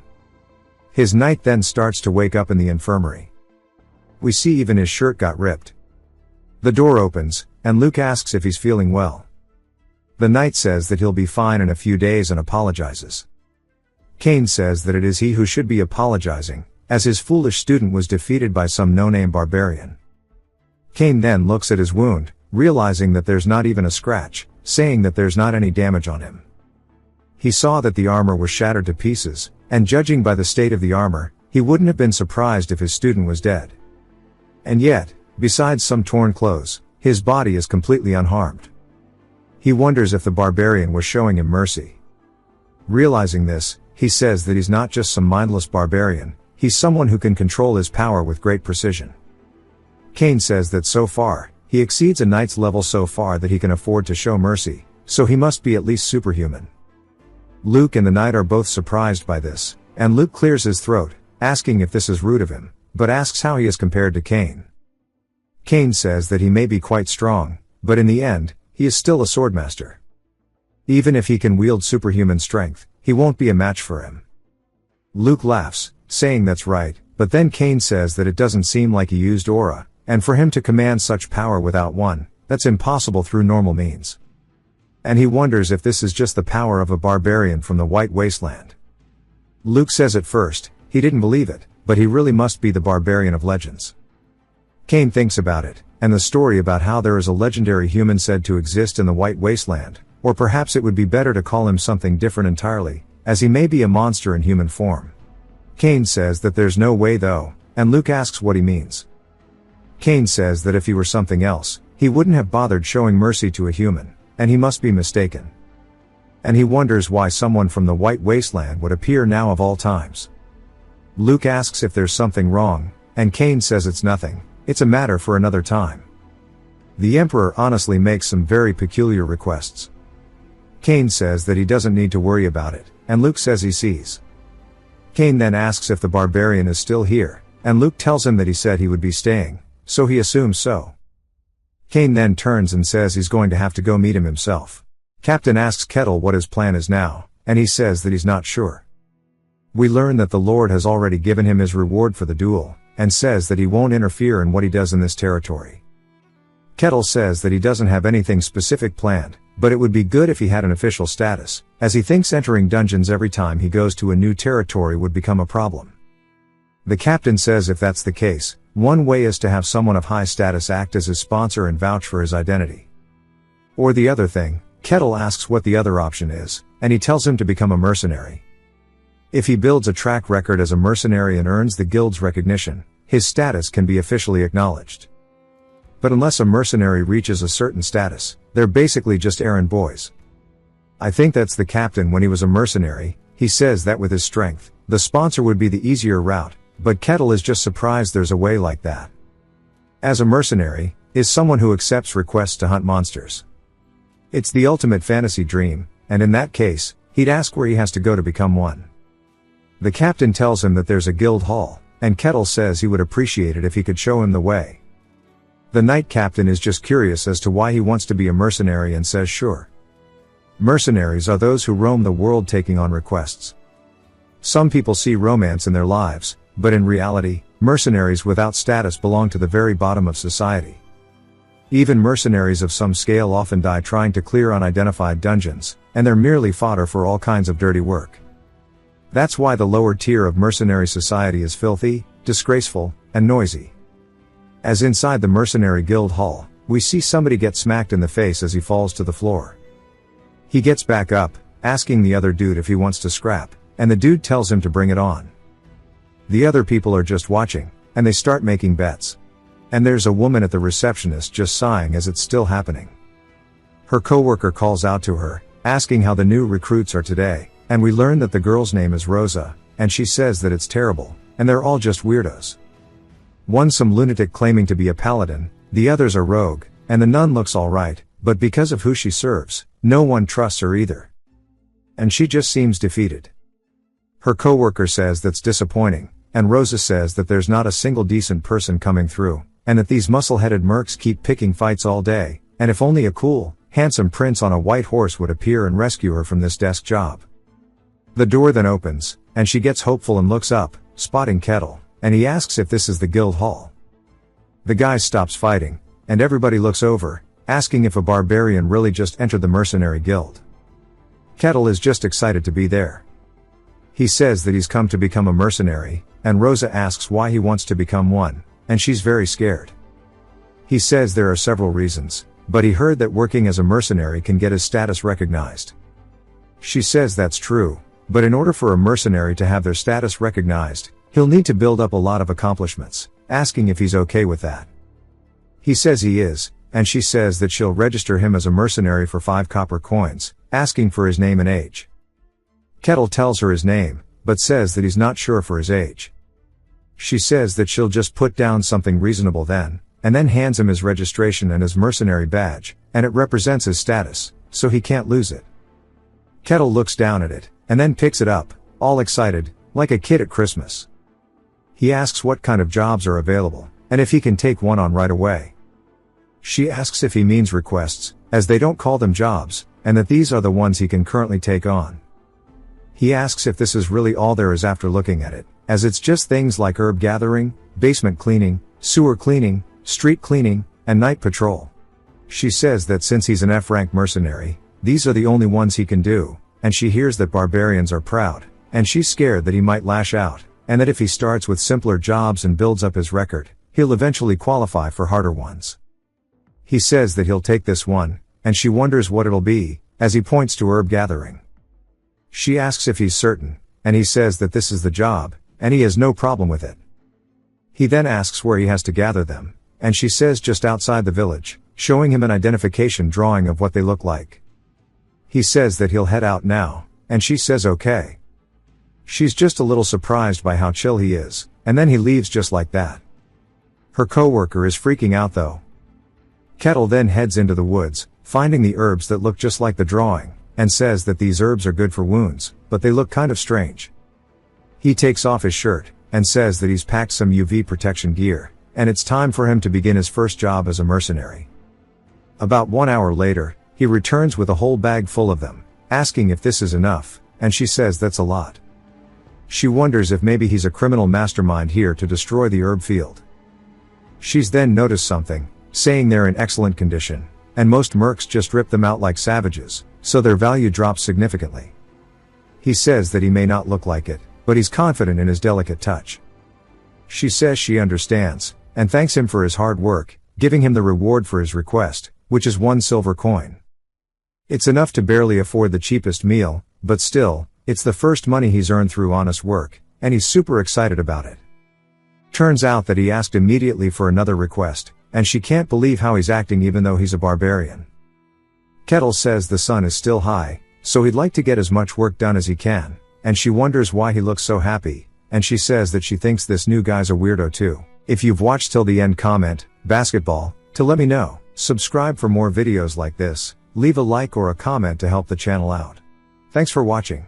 His knight then starts to wake up in the infirmary. We see even his shirt got ripped. The door opens, and Luke asks if he's feeling well. The knight says that he'll be fine in a few days and apologizes. Cain says that it is he who should be apologizing, as his foolish student was defeated by some no-name barbarian. Cain then looks at his wound, realizing that there's not even a scratch, saying that there's not any damage on him. He saw that the armor was shattered to pieces, and judging by the state of the armor, he wouldn't have been surprised if his student was dead. And yet, besides some torn clothes, his body is completely unharmed. He wonders if the barbarian was showing him mercy. Realizing this, he says that he's not just some mindless barbarian, he's someone who can control his power with great precision. Cain says that so far, he exceeds a knight's level so far that he can afford to show mercy, so he must be at least superhuman. Luke and the knight are both surprised by this, and Luke clears his throat, asking if this is rude of him, but asks how he is compared to Cain. Cain says that he may be quite strong, but in the end, he is still a swordmaster. Even if he can wield superhuman strength, he won't be a match for him. Luke laughs, saying that's right, but then Cain says that it doesn't seem like he used aura, and for him to command such power without one, that's impossible through normal means. And he wonders if this is just the power of a barbarian from the White Wasteland. Luke says at first, he didn't believe it, but he really must be the barbarian of legends. Cain thinks about it, and the story about how there is a legendary human said to exist in the White Wasteland, or perhaps it would be better to call him something different entirely, as he may be a monster in human form. Cain says that there's no way though, and Luke asks what he means. Cain says that if he were something else, he wouldn't have bothered showing mercy to a human, and he must be mistaken. And he wonders why someone from the White Wasteland would appear now of all times. Luke asks if there's something wrong, and Cain says it's nothing, it's a matter for another time. The Emperor honestly makes some very peculiar requests. Cain says that he doesn't need to worry about it, and Luke says he sees. Cain then asks if the barbarian is still here, and Luke tells him that he said he would be staying, so he assumes so. Cain then turns and says he's going to have to go meet him himself. Captain asks Kettle what his plan is now, and he says that he's not sure. We learn that the Lord has already given him his reward for the duel, and says that he won't interfere in what he does in this territory. Kettle says that he doesn't have anything specific planned, but it would be good if he had an official status, as he thinks entering dungeons every time he goes to a new territory would become a problem. The captain says if that's the case, one way is to have someone of high status act as his sponsor and vouch for his identity. Or the other thing, Kettle asks what the other option is, and he tells him to become a mercenary. If he builds a track record as a mercenary and earns the guild's recognition, his status can be officially acknowledged. But unless a mercenary reaches a certain status, they're basically just errand boys. I think that's the captain when he was a mercenary. He says that with his strength, the sponsor would be the easier route, but Kettle is just surprised there's a way like that. As a mercenary, is someone who accepts requests to hunt monsters. It's the ultimate fantasy dream, and in that case, he'd ask where he has to go to become one. The captain tells him that there's a guild hall, and Kettle says he would appreciate it if he could show him the way. The knight captain is just curious as to why he wants to be a mercenary and says sure. Mercenaries are those who roam the world taking on requests. Some people see romance in their lives, but in reality, mercenaries without status belong to the very bottom of society. Even mercenaries of some scale often die trying to clear unidentified dungeons, and they're merely fodder for all kinds of dirty work. That's why the lower tier of mercenary society is filthy, disgraceful, and noisy. As inside the mercenary guild hall, we see somebody get smacked in the face as he falls to the floor. He gets back up, asking the other dude if he wants to scrap, and the dude tells him to bring it on. The other people are just watching, and they start making bets. And there's a woman at the receptionist just sighing as it's still happening. Her coworker calls out to her, asking how the new recruits are today, and we learn that the girl's name is Rosa, and she says that it's terrible, and they're all just weirdos. One's some lunatic claiming to be a paladin, the others are rogue, and the nun looks alright, but because of who she serves, no one trusts her either. And she just seems defeated. Her coworker says that's disappointing, and Rosa says that there's not a single decent person coming through, and that these muscle-headed mercs keep picking fights all day, and if only a cool, handsome prince on a white horse would appear and rescue her from this desk job. The door then opens, and she gets hopeful and looks up, spotting Kettle, and he asks if this is the guild hall. The guy stops fighting, and everybody looks over, asking if a barbarian really just entered the mercenary guild. Kettle is just excited to be there. He says that he's come to become a mercenary, and Rosa asks why he wants to become one, and she's very scared. He says there are several reasons, but he heard that working as a mercenary can get his status recognized. She says that's true, but in order for a mercenary to have their status recognized, he'll need to build up a lot of accomplishments, asking if he's okay with that. He says he is, and she says that she'll register him as a mercenary for 5 copper coins, asking for his name and age. Kettle tells her his name, but says that he's not sure for his age. She says that she'll just put down something reasonable then, and then hands him his registration and his mercenary badge, and it represents his status, so he can't lose it. Kettle looks down at it, and then picks it up, all excited, like a kid at Christmas. He asks what kind of jobs are available, and if he can take one on right away. She asks if he means requests, as they don't call them jobs, and that these are the ones he can currently take on. He asks if this is really all there is after looking at it, as it's just things like herb gathering, basement cleaning, sewer cleaning, street cleaning, and night patrol. She says that since he's an F-rank mercenary, these are the only ones he can do, and she hears that barbarians are proud, and she's scared that he might lash out, and that if he starts with simpler jobs and builds up his record, he'll eventually qualify for harder ones. He says that he'll take this one, and she wonders what it'll be, as he points to herb gathering. She asks if he's certain, and he says that this is the job, and he has no problem with it. He then asks where he has to gather them, and she says just outside the village, showing him an identification drawing of what they look like. He says that he'll head out now, and she says okay. She's just a little surprised by how chill he is, and then he leaves just like that. Her coworker is freaking out though. Kettle then heads into the woods, finding the herbs that look just like the drawing, and says that these herbs are good for wounds, but they look kind of strange. He takes off his shirt, and says that he's packed some UV protection gear, and it's time for him to begin his first job as a mercenary. About 1 hour later, he returns with a whole bag full of them, asking if this is enough, and she says that's a lot. She wonders if maybe he's a criminal mastermind here to destroy the herb field. She's then noticed something, saying they're in excellent condition, and most mercs just rip them out like savages, so their value drops significantly. He says that he may not look like it, but he's confident in his delicate touch. She says she understands, and thanks him for his hard work, giving him the reward for his request, which is 1 silver coin. It's enough to barely afford the cheapest meal, but still, It's the first money he's earned through honest work, and he's super excited about it. Turns out that he asked immediately for another request, and she can't believe how he's acting even though he's a barbarian. Kettle says the sun is still high, so he'd like to get as much work done as he can, and she wonders why he looks so happy, and she says that she thinks this new guy's a weirdo too. If you've watched till the end, comment, basketball, to let me know. Subscribe for more videos like this, leave a like or a comment to help the channel out. Thanks for watching.